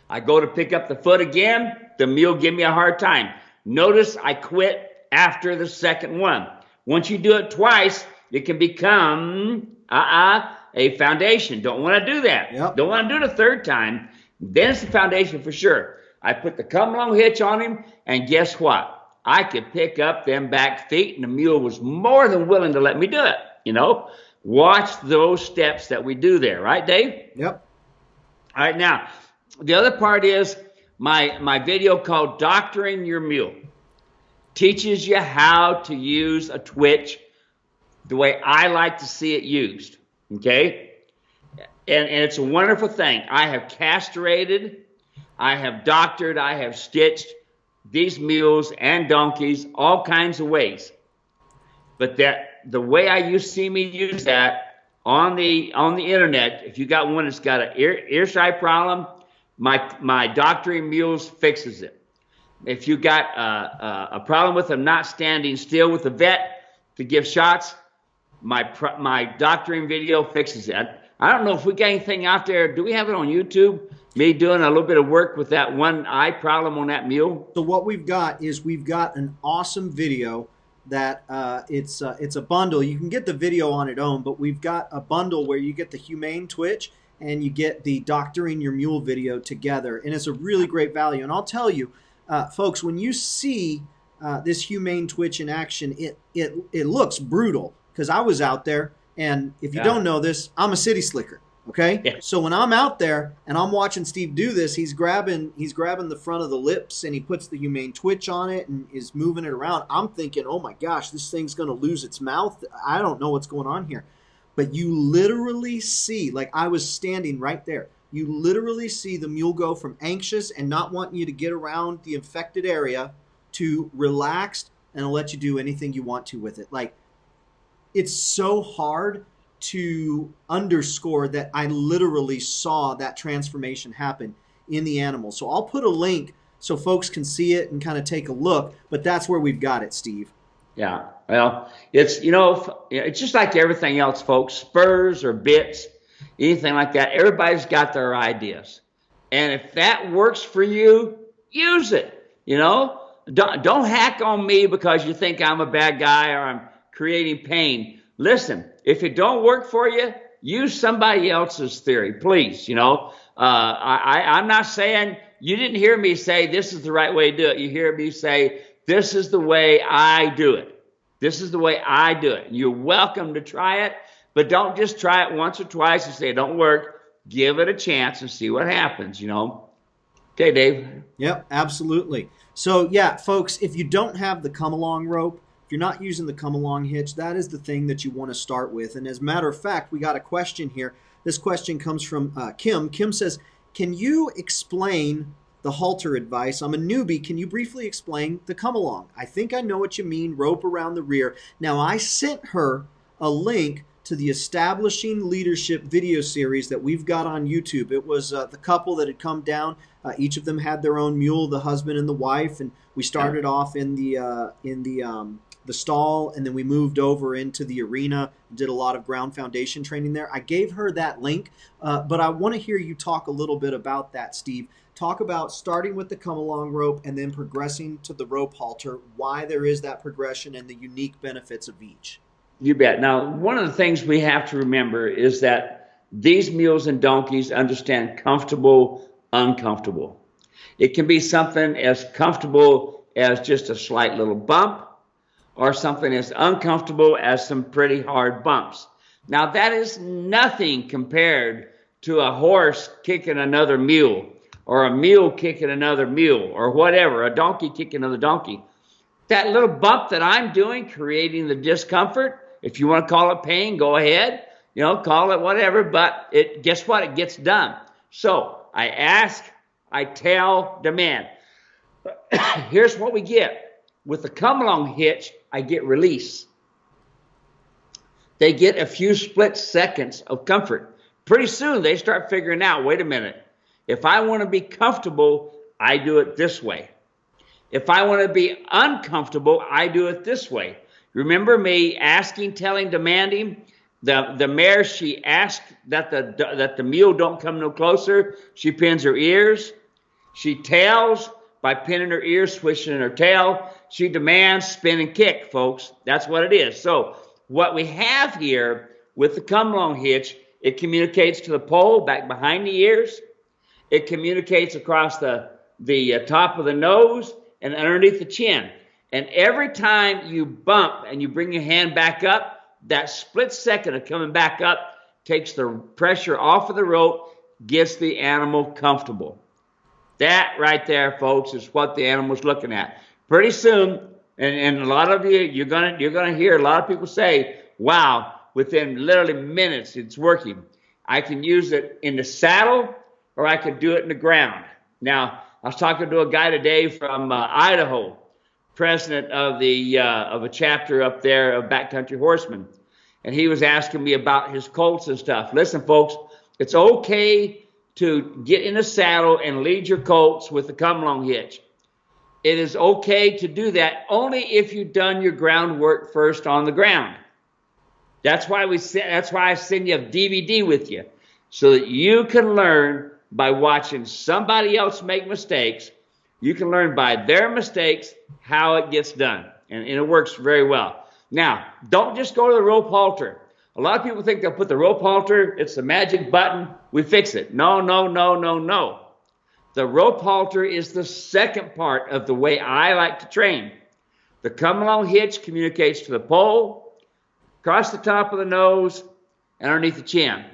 I go to pick up the foot again, the mule give me a hard time. Notice I quit after the second one. Once you do it twice, it can become a foundation. Don't want to do that. Yep. Don't want to do it a third time. Then it's the foundation for sure. I put the come along hitch on him, and guess what? I could pick up them back feet, and the mule was more than willing to let me do it. You know, watch those steps that we do there, right, Dave? Yep. All right, now, the other part is my video called Doctoring Your Mule. Teaches you how to use a twitch the way I like to see it used, okay? And it's a wonderful thing. I have castrated, I have doctored, I have stitched these mules and donkeys all kinds of ways. But the way I see me use that on the internet, if you got one that's got an ear side problem, my doctoring Mules fixes it. If you got a problem with them not standing still with the vet to give shots, my doctoring video fixes it. I don't know if we got anything out there. Do we have it on YouTube? Me doing a little bit of work with that one eye problem on that mule. So what we've got is we've got an awesome video that it's a bundle. You can get the video on its own, but we've got a bundle where you get the humane twitch and you get the doctoring your mule video together, and it's a really great value. And I'll tell you, folks, when you see this humane twitch in action, it looks brutal, because I was out there, and if you don't know this, I'm a city slicker. Okay, yeah. So when I'm out there and I'm watching Steve do this, he's grabbing the front of the lips and he puts the humane twitch on it and is moving it around. I'm thinking, oh my gosh, this thing's going to lose its mouth. I don't know what's going on here. But you literally see, like I was standing right there, you literally see the mule go from anxious and not wanting you to get around the infected area to relaxed and I'll let you do anything you want to with it. Like, it's so hard to underscore that I literally saw that transformation happen in the animal. So I'll put a link so folks can see it and kind of take a look, but that's where we've got it, Steve. Yeah, well, it's, it's just like everything else, folks, spurs or bits, anything like that. Everybody's got their ideas. And if that works for you, use it, Don't hack on me because you think I'm a bad guy or I'm creating pain. Listen, if it don't work for you, use somebody else's theory, please. I'm not saying, you didn't hear me say this is the right way to do it. You hear me say, this is the way I do it. This is the way I do it. You're welcome to try it, but don't just try it once or twice and say it don't work. Give it a chance and see what happens, Okay, Dave. Yep, absolutely. So, yeah, folks, if you don't have the come-along rope, if you're not using the come-along hitch, that is the thing that you want to start with. And as a matter of fact, we got a question here. This question comes from Kim. Kim says, can you explain the halter advice? I'm a newbie. Can you briefly explain the come-along? I think I know what you mean, rope around the rear. Now, I sent her a link to the Establishing Leadership video series that we've got on YouTube. It was the couple that had come down. Each of them had their own mule, the husband and the wife, and we started off in the stall, and then we moved over into the arena, did a lot of ground foundation training there. I gave her that link, but I want to hear you talk a little bit about that, Steve. Talk about starting with the come-along rope and then progressing to the rope halter, why there is that progression and the unique benefits of each. You bet. Now, one of the things we have to remember is that these mules and donkeys understand comfortable, uncomfortable. It can be something as comfortable as just a slight little bump, or something as uncomfortable as some pretty hard bumps. Now, that is nothing compared to a horse kicking another mule, or a mule kicking another mule, or whatever, a donkey kicking another donkey. That little bump that I'm doing, creating the discomfort, if you want to call it pain, go ahead, call it whatever, but guess what? It gets done. So I ask, I tell, demand. Here's what we get. With the come-along hitch, I get release. They get a few split seconds of comfort. Pretty soon, they start figuring out, wait a minute, if I want to be comfortable, I do it this way. If I want to be uncomfortable, I do it this way. Remember me asking, telling, demanding? The mare, she asked that the mule don't come no closer. She pins her ears. She tails by pinning her ears, swishing her tail. She demands spin and kick, folks. That's what it is. So what we have here with the come-along hitch, it communicates to the pole back behind the ears. It communicates across the top of the nose and underneath the chin. And every time you bump and you bring your hand back up, that split second of coming back up takes the pressure off of the rope, gets the animal comfortable. That right there, folks, is what the animal's looking at. Pretty soon, and a lot of you, you're gonna hear a lot of people say, wow, within literally minutes, it's working. I can use it in the saddle, or I could do it in the ground. Now, I was talking to a guy today from Idaho, president of a chapter up there of backcountry horsemen, and he was asking me about his colts and stuff. Listen, folks, it's okay to get in a saddle and lead your colts with the come along hitch. It is okay to do that only if you've done your groundwork first on the ground. That's why I send you a DVD with you, so that you can learn by watching somebody else make mistakes. You can learn by their mistakes how it gets done, and it works very well. Now, don't just go to the rope halter. A lot of people think they'll put the rope halter, it's the magic button, we fix it. No, no, no, no, no. The rope halter is the second part of the way I like to train. The come along hitch communicates to the pole, across the top of the nose, and underneath the chin.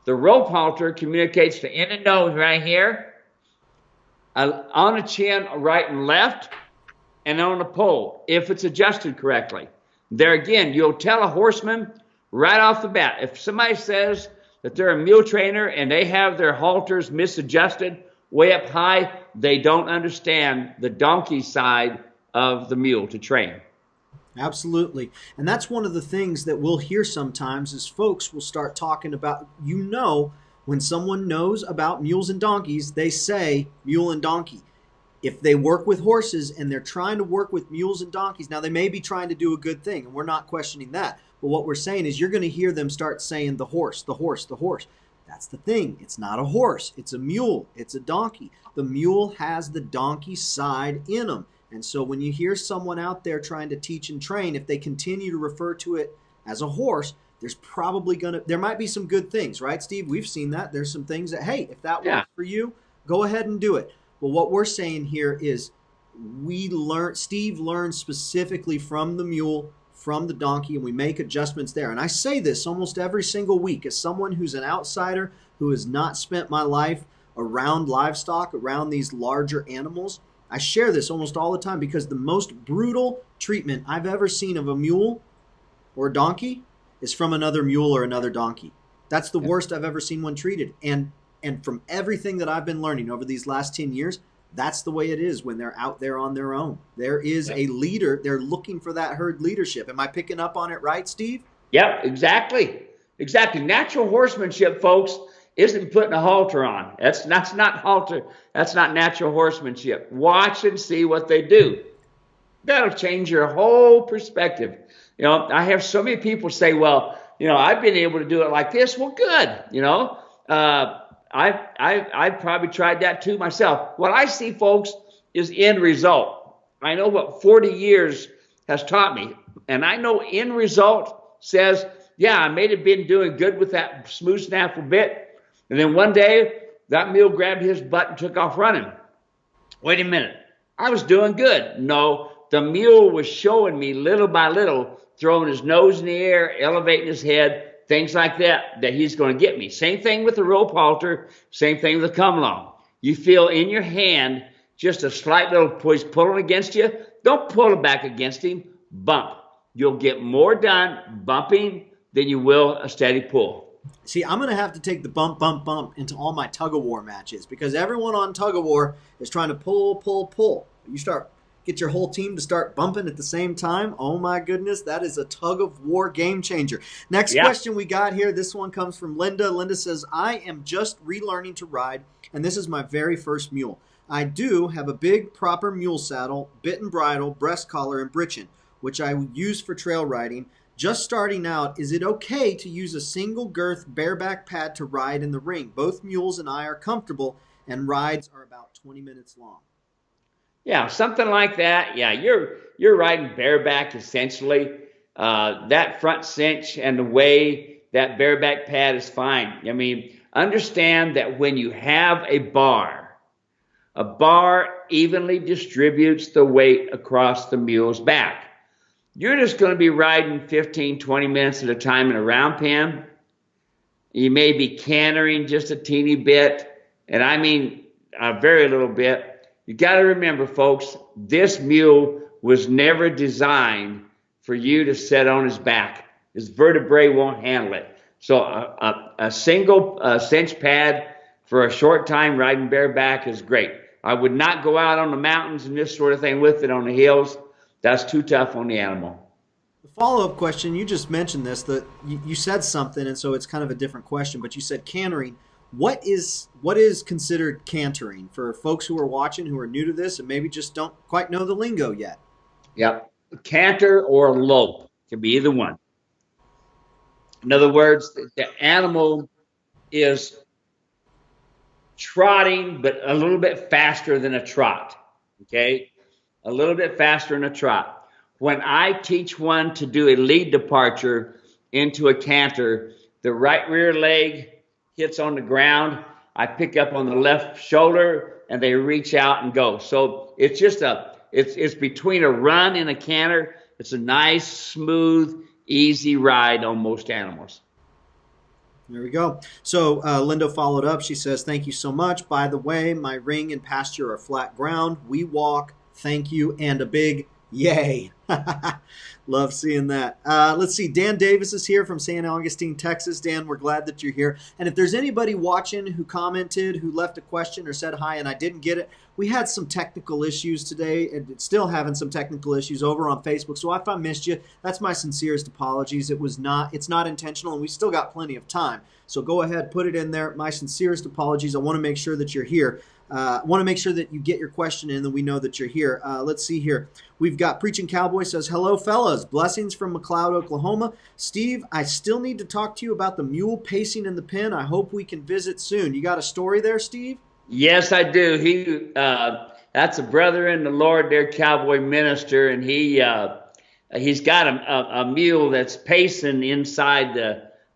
The rope halter communicates to in the nose right here, on the chin right and left, and on the pole, if it's adjusted correctly. There again, you'll tell a horseman right off the bat. If somebody says that they're a mule trainer and they have their halters misadjusted way up high, they don't understand the donkey side of the mule to train. Absolutely. And that's one of the things that we'll hear sometimes is folks will start talking about, when someone knows about mules and donkeys, they say mule and donkey. If they work with horses and they're trying to work with mules and donkeys, now they may be trying to do a good thing, and we're not questioning that. But what we're saying is you're going to hear them start saying the horse, the horse, the horse. That's the thing. It's not a horse. It's a mule. It's a donkey. The mule has the donkey side in them. And so when you hear someone out there trying to teach and train, if they continue to refer to it as a horse, there might be some good things, right, Steve? We've seen that. There's some things that, hey, if that works for you, go ahead and do it. But what we're saying here is Steve learned specifically from the mule, from the donkey, and we make adjustments there. And I say this almost every single week as someone who's an outsider who has not spent my life around livestock, around these larger animals. I share this almost all the time because the most brutal treatment I've ever seen of a mule or a donkey is from another mule or another donkey. That's the worst I've ever seen one treated. And from everything that I've been learning over these last 10 years, that's the way it is when they're out there on their own. There is a leader. They're looking for that herd leadership. Am I picking up on it right, Steve? Yep, exactly. Exactly. Natural horsemanship, folks, isn't putting a halter on. That's not halter. That's not natural horsemanship. Watch and see what they do. That'll change your whole perspective. I have so many people say, well, I've been able to do it like this. Well, good. I've probably tried that too myself. What I see, folks, is end result. I know what 40 years has taught me. And I know end result says, yeah, I may have been doing good with that smooth snaffle bit. And then one day, that mule grabbed his butt and took off running. Wait a minute. I was doing good. No, the mule was showing me little by little, throwing his nose in the air, elevating his head, things like that he's going to get me. Same thing with the rope halter, same thing with the come along. You feel in your hand just a slight little push pulling against you. Don't pull it back against him. Bump. You'll get more done bumping than you will a steady pull. See, I'm going to have to take the bump, bump, bump into all my tug-of-war matches because everyone on tug-of-war is trying to pull, pull, pull. Get your whole team to start bumping at the same time. Oh, my goodness, that is a tug-of-war game changer. Next question we got here, this one comes from Linda. Linda says, I am just relearning to ride, and this is my very first mule. I do have a big, proper mule saddle, bit and bridle, breast collar, and Britchen, which I use for trail riding. Just starting out, is it okay to use a single girth bareback pad to ride in the ring? Both mules and I are comfortable, and rides are about 20 minutes long. Yeah, something like that. Yeah, you're riding bareback essentially. That front cinch and the way that bareback pad is fine. I mean, understand that when you have a bar evenly distributes the weight across the mule's back. You're just going to be riding 15, 20 minutes at a time in a round pen. You may be cantering just a teeny bit, and I mean a very little bit. You got to remember, folks, this mule was never designed for you to sit on his back. His vertebrae won't handle it. So a single cinch pad for a short time, riding bareback is great. I would not go out on the mountains and this sort of thing with it on the hills. That's too tough on the animal. The follow-up question, you just mentioned this, that you said something, and so it's kind of a different question, but you said cantering. What is considered cantering for folks who are watching, who are new to this, and maybe just don't quite know the lingo yet? Yep. Canter or lope. Can be either one. In other words, the animal is trotting, but a little bit faster than a trot. Okay? A little bit faster than a trot. When I teach one to do a lead departure into a canter, the right rear leg hits on the ground. I pick up on the left shoulder and they reach out and go. So it's just it's between a run and a canter. It's a nice, smooth, easy ride on most animals. There we go. So Linda followed up. She says, thank you so much. By the way, my ring and pasture are flat ground. We walk. Thank you. And a big yay. Love seeing that. Let's see. Dan Davis is here from San Augustine, Texas. Dan, we're glad that you're here. And if there's anybody watching who commented, who left a question or said hi and I didn't get it, we had some technical issues today and still having some technical issues over on Facebook. So if I missed you, that's my sincerest apologies. It's not intentional and we still got plenty of time. So go ahead, put it in there. My sincerest apologies. I want to make sure that you're here. I want to make sure that you get your question in, that we know that you're here. Let's see here. We've got Preaching Cowboy says, hello, fellas. Blessings from McLeod, Oklahoma. Steve, I still need to talk to you about the mule pacing in the pen. I hope we can visit soon. You got a story there, Steve? Yes, I do. That's a brother in the Lord, their cowboy minister, and he's got a mule that's pacing inside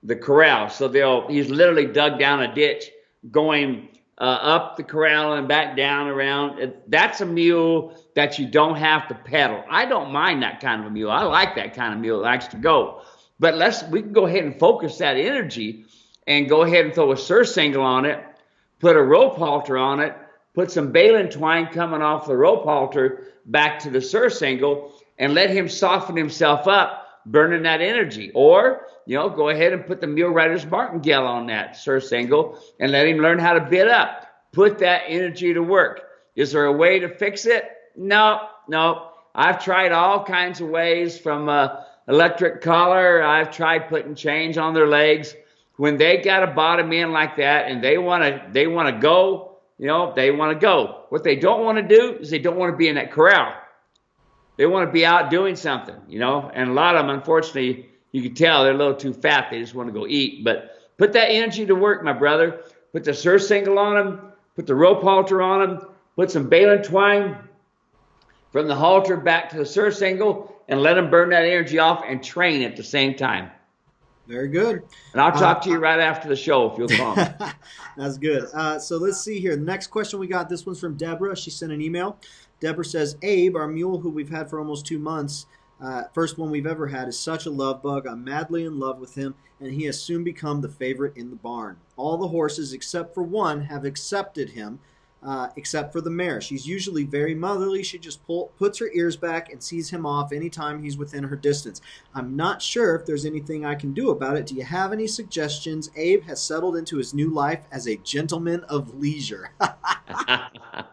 the corral. So he's literally dug down a ditch going up the corral and back down around. That's a mule that you don't have to pedal. I don't mind that kind of a mule. I like that kind of mule that likes to go. But we can go ahead and focus that energy and go ahead and throw a surcingle on it, put a rope halter on it, put some baling twine coming off the rope halter back to the surcingle, and let him soften himself up, burning that energy. Or, go ahead and put the mule rider's martingale on that surcingle and let him learn how to bit up. Put that energy to work. Is there a way to fix it? No. I've tried all kinds of ways, from electric collar. I've tried putting chains on their legs. When they got a bottom end like that and they want to go, they want to go. What they don't want to do is they don't want to be in that corral. They want to be out doing something, and a lot of them, unfortunately, you can tell they're a little too fat. They just want to go eat. But put that energy to work, my brother. Put the surcingle on them, put the rope halter on them, put some baling twine from the halter back to the surcingle, and let them burn that energy off and train at the same time. Very good. And I'll talk to you right after the show if you'll call me. That's good. So let's see here. The next question we got, this one's from Deborah. She sent an email. Deborah says, Abe, our mule who we've had for almost 2 months, first one we've ever had, is such a love bug. I'm madly in love with him, and he has soon become the favorite in the barn. All the horses, except for one, have accepted him, except for the mare. She's usually very motherly. She just puts her ears back and sees him off anytime he's within her distance. I'm not sure if there's anything I can do about it. Do you have any suggestions? Abe has settled into his new life as a gentleman of leisure.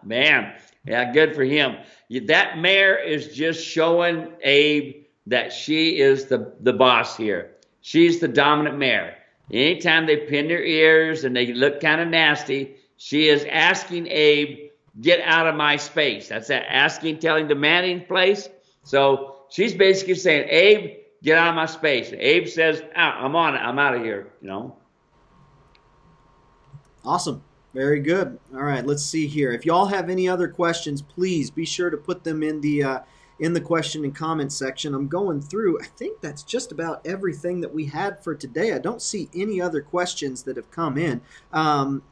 Man, yeah, good for him. That mare is just showing Abe that she is the boss here. She's the dominant mare. Anytime they pin their ears and they look kind of nasty, she is asking Abe, get out of my space. That's that asking, telling, demanding place. So she's basically saying, Abe, get out of my space. And Abe says, I'm on it. I'm out of here, Awesome. Very good. All right, let's see here. If y'all have any other questions, please be sure to put them in the question and comment section. I'm going through. I think that's just about everything that we had for today. I don't see any other questions that have come in.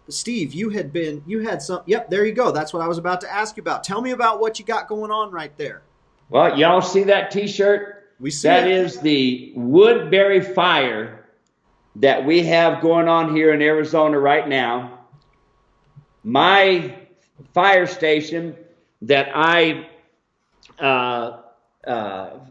Steve, you had some. Yep, there you go. That's what I was about to ask you about. Tell me about what you got going on right there. Well, y'all see that T-shirt? We see that. It. Is the Woodbury fire that we have going on here in Arizona right now. My fire station that I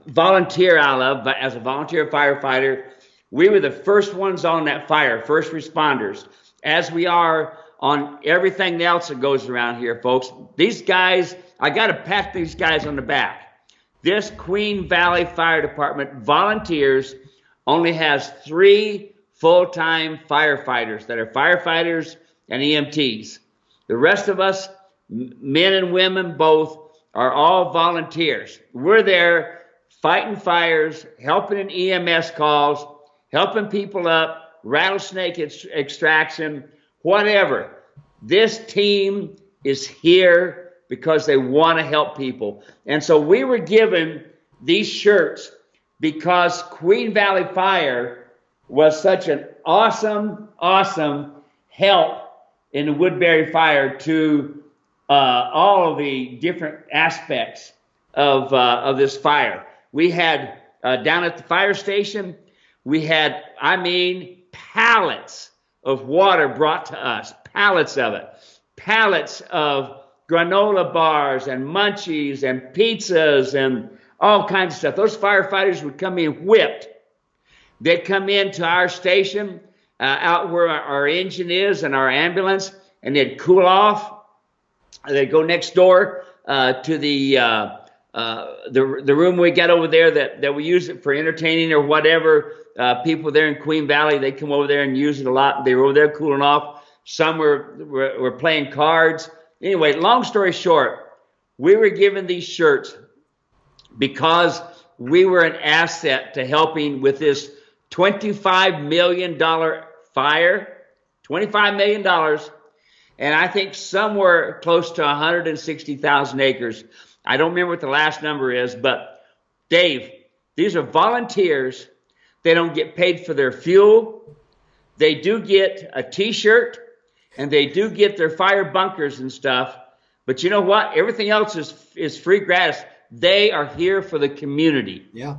volunteer out of, but as a volunteer firefighter, we were the first ones on that fire, first responders, as we are on everything else that goes around here, folks. These guys, I got to pat these guys on the back. This Queen Valley Fire Department volunteers only has 3 full-time firefighters that are firefighters and EMTs. The rest of us, men and women both, are all volunteers. We're there fighting fires, helping in EMS calls, helping people up, rattlesnake extraction, whatever. This team is here because they want to help people. And so we were given these shirts because Queen Valley Fire was such an awesome, awesome help in the Woodbury fire to all of the different aspects of this fire. We had, down at the fire station, we had, pallets of water brought to us, pallets of it, pallets of granola bars and munchies and pizzas and all kinds of stuff. Those firefighters would come in whipped. They'd come into our station out where our engine is and our ambulance, and they'd cool off. They'd go next door to the room we got over there that we use it for entertaining or whatever. People there in Queen Valley, they come over there and use it a lot. They were over there cooling off. Some were playing cards. Anyway, long story short, we were given these shirts because we were an asset to helping with this $25 million fire, $25 million, and I think somewhere close to 160,000 acres. I don't remember what the last number is, but Dave, these are volunteers. They don't get paid for their fuel. They do get a T-shirt, and they do get their fire bunkers and stuff. But you know what? Everything else is free, gratis. They are here for the community. Yeah.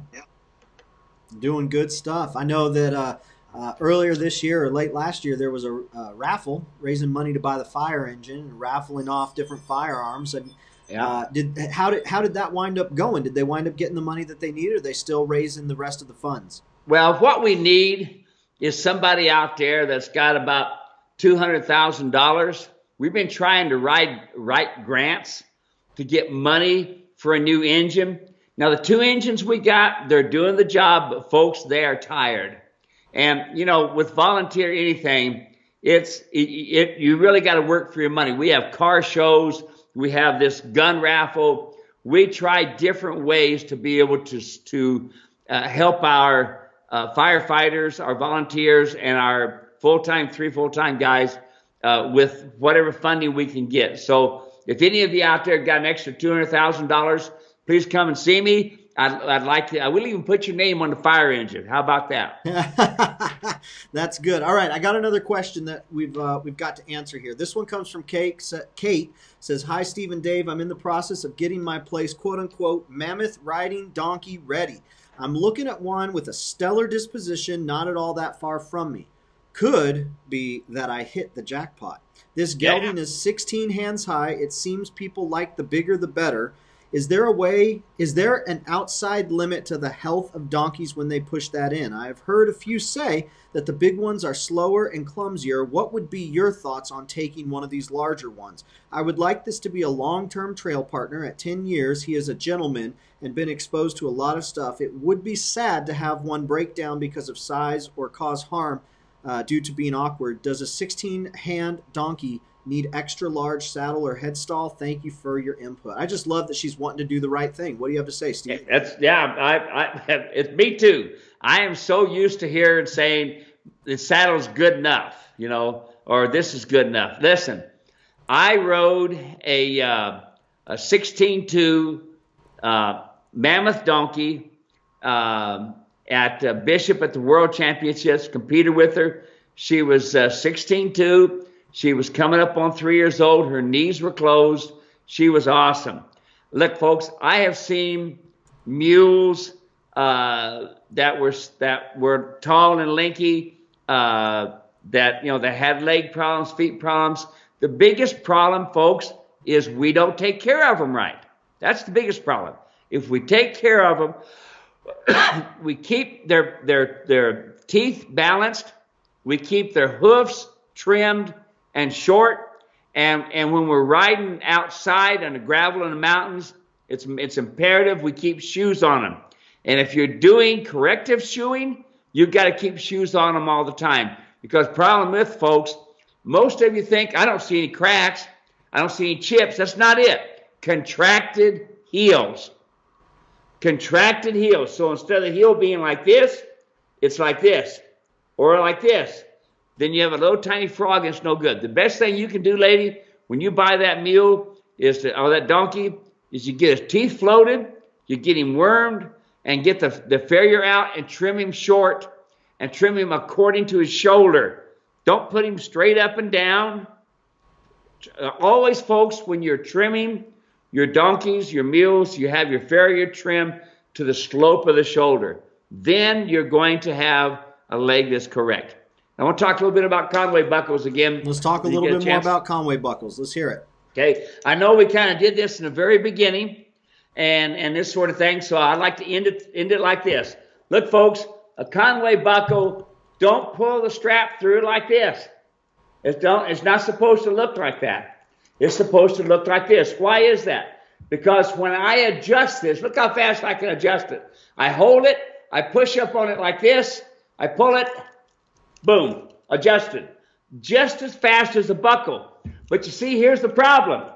Doing good stuff. I know that earlier this year or late last year, there was a raffle raising money to buy the fire engine and raffling off different firearms. And how did that wind up going? Did they wind up getting the money that they needed, or are they still raising the rest of the funds? Well, what we need is somebody out there that's got about $200,000. We've been trying to write grants to get money for a new engine. Now, the 2 engines we got, they're doing the job, but folks, they are tired. And, you know, with volunteer anything, you really got to work for your money. We have car shows. We have this gun raffle. We try different ways to be able to help our firefighters, our volunteers, and our 3 full-time guys with whatever funding we can get. So if any of you out there got an extra $200,000, please come and see me. I'd like to. I will even put your name on the fire engine. How about that? That's good. All right, I got another question that we've got to answer here. This one comes from Kate. Kate says, "Hi, Steve and Dave. I'm in the process of getting my place, quote unquote, mammoth riding donkey ready. I'm looking at one with a stellar disposition, not at all that far from me. Could be that I hit the jackpot. This gelding is 16 hands high. It seems people like the bigger the better. Is there an outside limit to the health of donkeys when they push that in? I've heard a few say that the big ones are slower and clumsier. What would be your thoughts on taking one of these larger ones? I would like this to be a long-term trail partner. At 10 years, he is a gentleman and been exposed to a lot of stuff. It would be sad to have one break down because of size or cause harm due to being awkward. Does a 16-hand donkey need extra large saddle or headstall? Thank you for your input." I just love that she's wanting to do the right thing. What do you have to say, Steve? It's me too. I am so used to hearing saying the saddle's good enough, you know, or this is good enough. Listen, I rode a 16-2 Mammoth donkey at Bishop at the World Championships, competed with her. She was 16-2. She was coming up on 3 years old. Her knees were closed. She was awesome. Look, folks, I have seen mules that were tall and lanky, that had leg problems, feet problems. The biggest problem, folks, is we don't take care of them right. That's the biggest problem. If we take care of them, we keep their teeth balanced, we keep their hoofs trimmed, and short. And when we're riding outside on the gravel in the mountains, it's imperative we keep shoes on them. And if you're doing corrective shoeing, you've got to keep shoes on them all the time. Because problem with folks, most of you think, I don't see any cracks, I don't see any chips. That's not it. Contracted heels. Contracted heels. So instead of the heel being like this, it's like this. Or like this. Then you have a little tiny frog and it's no good. The best thing you can do, lady, when you buy that mule or that donkey, is you get his teeth floated, you get him wormed, and get the farrier out and trim him short and trim him according to his shoulder. Don't put him straight up and down. Always, folks, when you're trimming your donkeys, your mules, you have your farrier trim to the slope of the shoulder. Then you're going to have a leg that's correct. I want to talk a little bit about Conway Buckles again. Let's talk a little bit more about Conway Buckles. Let's hear it. Okay. I know we kind of did this in the very beginning and this sort of thing, so I'd like to end it like this. Look, folks, a Conway buckle, don't pull the strap through like this. It's not supposed to look like that. It's supposed to look like this. Why is that? Because when I adjust this, look how fast I can adjust it. I hold it, I push up on it like this, I pull it, boom, adjusted. Just as fast as a buckle. But you see, here's the problem.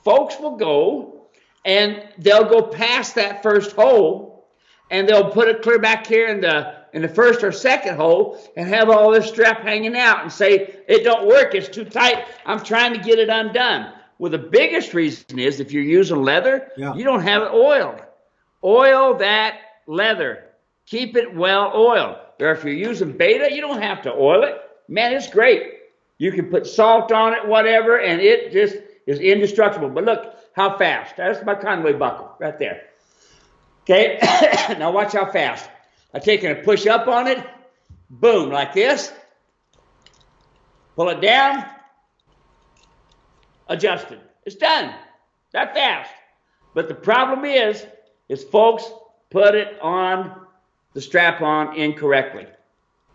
Folks will go and they'll go past that first hole and they'll put it clear back here in the first or second hole and have all this strap hanging out and say, it don't work, it's too tight, I'm trying to get it undone. Well, the biggest reason is if you're using leather, you don't have it oiled. Oil that leather. Keep it well oiled. Or if you're using beta, you don't have to oil it. Man, it's great. You can put salt on it, whatever, and it just is indestructible. But look how fast. That's my Conway buckle right there. Okay, now watch how fast. I take and push up on it, boom, like this. Pull it down, adjusted. It's done. That fast. But the problem is folks put it on the strap-on incorrectly.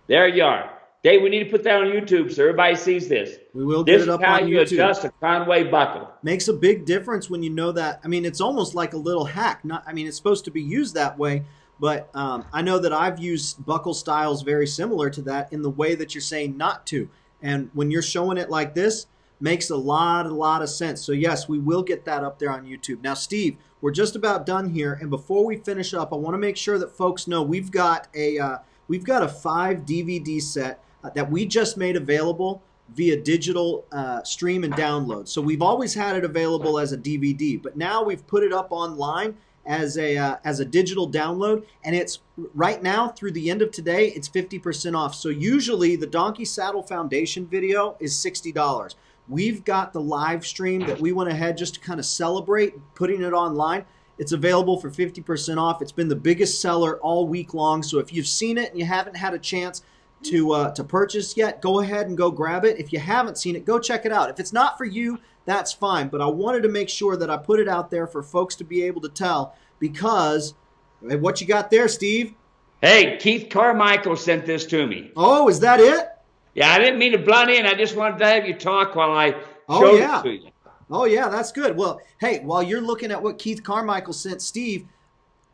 There you are. Dave, we need to put that on YouTube so everybody sees this. We will get it up on YouTube. This is how you adjust a Conway buckle. Makes a big difference when you know that. I mean, it's almost like a little hack. It's supposed to be used that way, but I know that I've used buckle styles very similar to that in the way that you're saying not to. And when you're showing it like this, makes a lot of sense. So yes, we will get that up there on YouTube. Now, Steve, we're just about done here, and before we finish up, I want to make sure that folks know we've got a 5 DVD set that we just made available via digital stream and download. So we've always had it available as a DVD, but now we've put it up online as a digital download, and it's right now through the end of today, it's 50% off. So usually the Donkey Saddle Foundation video is $60. We've got the live stream that we went ahead just to kind of celebrate putting it online. It's available for 50% off. It's been the biggest seller all week long. So if you've seen it and you haven't had a chance to purchase yet, go ahead and go grab it. If you haven't seen it, go check it out. If it's not for you, that's fine. But I wanted to make sure that I put it out there for folks to be able to tell, because what you got there, Steve? Hey, Keith Carmichael sent this to me. Oh, is that it? Yeah, I didn't mean to blunt in. I just wanted to have you talk while I showed it to you. Oh, yeah, that's good. Well, hey, while you're looking at what Keith Carmichael sent Steve,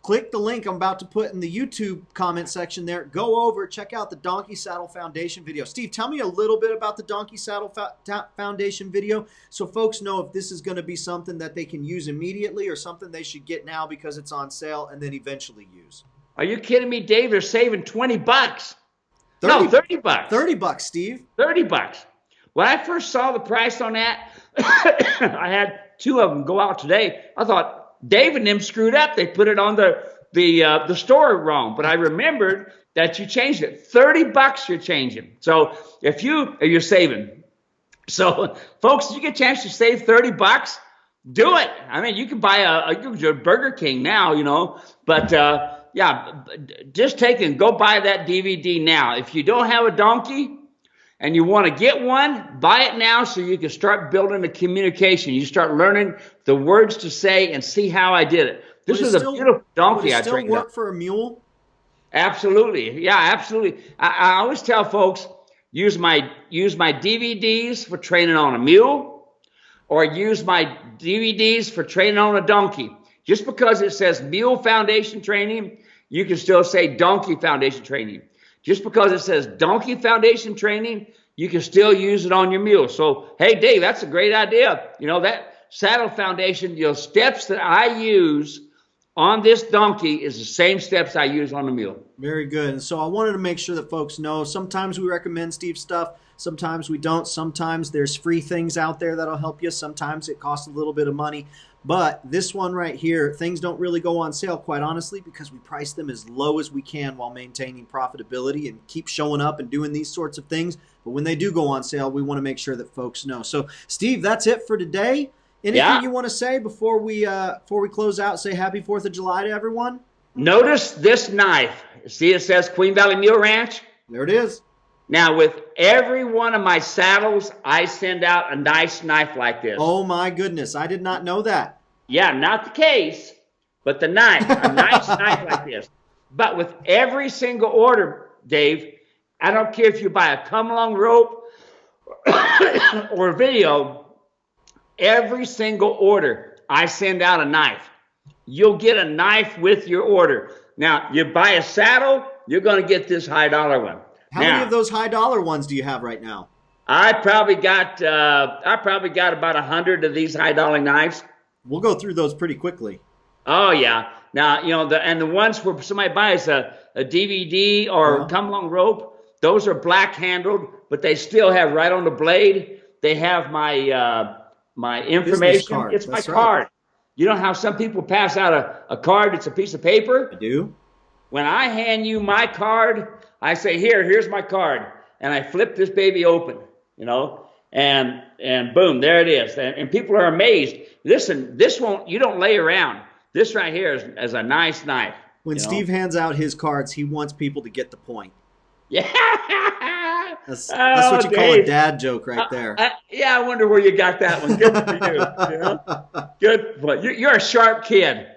click the link I'm about to put in the YouTube comment section there. Go over, check out the Donkey Saddle Foundation video. Steve, tell me a little bit about the Donkey Saddle Foundation video so folks know if this is going to be something that they can use immediately or something they should get now because it's on sale and then eventually use. Are you kidding me, Dave? They're saving $20. No, $30. $30, Steve. $30. When I first saw the price on that, I had 2 of them go out today. I thought Dave and them screwed up. They put it on the store wrong. But I remembered that you changed it. $30 you're changing. So if you're saving. So folks, if you get a chance to save $30, do it. I mean, you can buy a Burger King now, you know, but yeah, just take and go buy that DVD now. If you don't have a donkey and you want to get one, buy it now so you can start building the communication. You start learning the words to say and see how I did it. This is a beautiful donkey I trained up. Would it still work for a mule? Absolutely. Yeah, absolutely. I always tell folks, use my DVDs for training on a mule, or use my DVDs for training on a donkey. Just because it says mule foundation training, you can still say donkey foundation training. Just because it says donkey foundation training, you can still use it on your mule. So, hey, Dave, that's a great idea. You know, that saddle foundation, steps that I use on this donkey is the same steps I use on the mule. Very good. And so I wanted to make sure that folks know, sometimes we recommend Steve stuff, sometimes we don't. Sometimes there's free things out there that'll help you. Sometimes it costs a little bit of money. But this one right here, things don't really go on sale, quite honestly, because we price them as low as we can while maintaining profitability and keep showing up and doing these sorts of things. But when they do go on sale, we want to make sure that folks know. So, Steve, that's it for today. Anything you want to say before we close out? Say Happy 4th of July to everyone. Notice this knife. See, it says Queen Valley Mule Ranch. There it is. Now, with every one of my saddles, I send out a nice knife like this. Oh, my goodness. I did not know that. Yeah, not the case, but the knife. A nice knife like this. But with every single order, Dave, I don't care if you buy a come-along rope or a video, every single order, I send out a knife. You'll get a knife with your order. Now, you buy a saddle, you're going to get this high-dollar one. How many of those high-dollar ones do you have right now? I probably got about 100 of these high-dollar knives. We'll go through those pretty quickly. Oh, yeah. Now, you know, the ones where somebody buys a DVD or come-along rope, those are black-handled, but they still have right on the blade, they have my my information. It's my card. You know how some people pass out a card, it's a piece of paper? I do. When I hand you my card, I say, here's my card. And I flip this baby open, you know, and boom, there it is. And people are amazed. Listen, you don't lay around. This right here is a nice knife. When Steve hands out his cards, he wants people to get the point. Yeah. That's what you call a dad joke right there. Yeah, I wonder where you got that one. Good for you. You know? Good. But you're a sharp kid.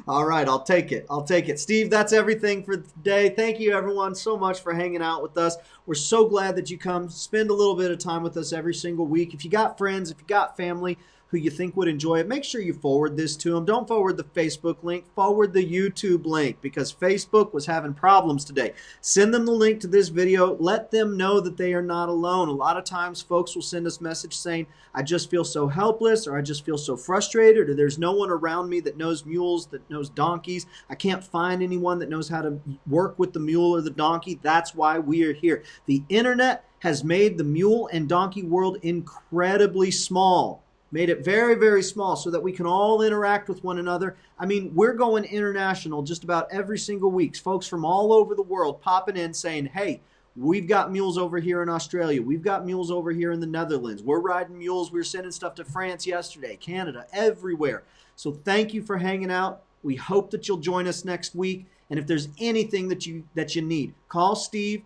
All right, I'll take it. Steve, that's everything for today. Thank you, everyone, so much for hanging out with us. We're so glad that you come spend a little bit of time with us every single week. If you got friends, if you got family who you think would enjoy it, make sure you forward this to them. Don't forward the Facebook link. Forward the YouTube link, because Facebook was having problems today. Send them the link to this video. Let them know that they are not alone. A lot of times folks will send us message saying, I just feel so helpless, or I just feel so frustrated, or there's no one around me that knows mules, that knows donkeys. I can't find anyone that knows how to work with the mule or the donkey. That's why we are here. The internet has made the mule and donkey world incredibly small. Made it very, very small so that we can all interact with one another. I mean, we're going international just about every single week. Folks from all over the world popping in saying, hey, we've got mules over here in Australia. We've got mules over here in the Netherlands. We're riding mules. We were sending stuff to France yesterday, Canada, everywhere. So thank you for hanging out. We hope that you'll join us next week. And if there's anything that you need, call Steve.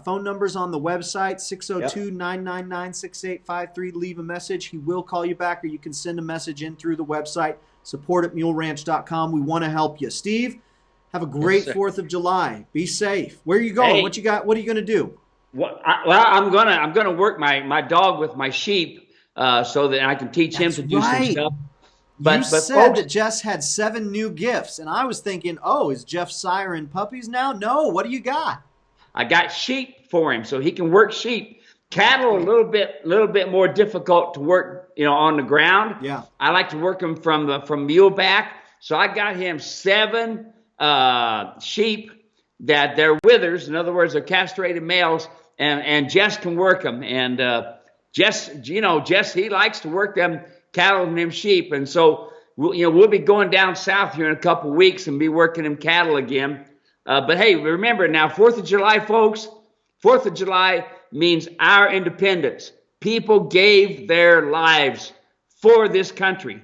Phone numbers on the website, 602-999-6853. Leave a message. He will call you back, or you can send a message in through the website, support@muleranch.com. We want to help you. Steve, have a great 4th of July. Be safe. Where are you going? Hey, what you got? What are you going to do? I'm gonna work my dog with my sheep so that I can teach him to do some stuff. But you said that Jess had 7 new gifts, and I was thinking, oh, is Jeff siring puppies now? No. What do you got? I got sheep for him so he can work sheep. Cattle a little bit more difficult to work, you know, on the ground. Yeah. I like to work them from mule back. So I got him 7 sheep that they're withers. In other words, they're castrated males, and Jess can work them. And Jess, he likes to work them cattle and them sheep. And so we'll be going down south here in a couple weeks and be working them cattle again. But hey, remember now, 4th of July, folks, 4th of July means our independence. People gave their lives for this country.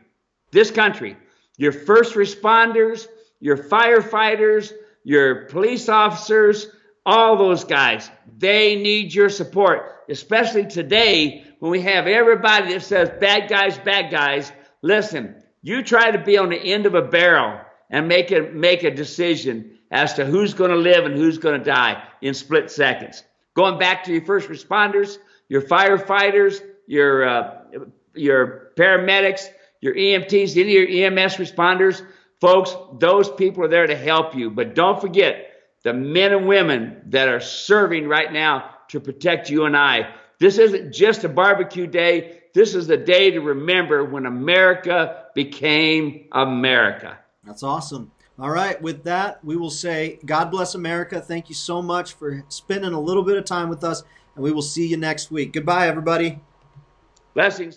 This country. Your first responders, your firefighters, your police officers, all those guys, they need your support, especially today when we have everybody that says, bad guys. Listen, you try to be on the end of a barrel and make a decision as to who's going to live and who's going to die in split seconds. going back to your first responders, your firefighters, your paramedics, your EMTs, any of your EMS responders, folks, those people are there to help you. But don't forget the men and women that are serving right now to protect you and I. This isn't just a barbecue day. This is the day to remember when America became America. That's awesome. All right, with that, we will say, God bless America. Thank you so much for spending a little bit of time with us, and we will see you next week. Goodbye, everybody. Blessings.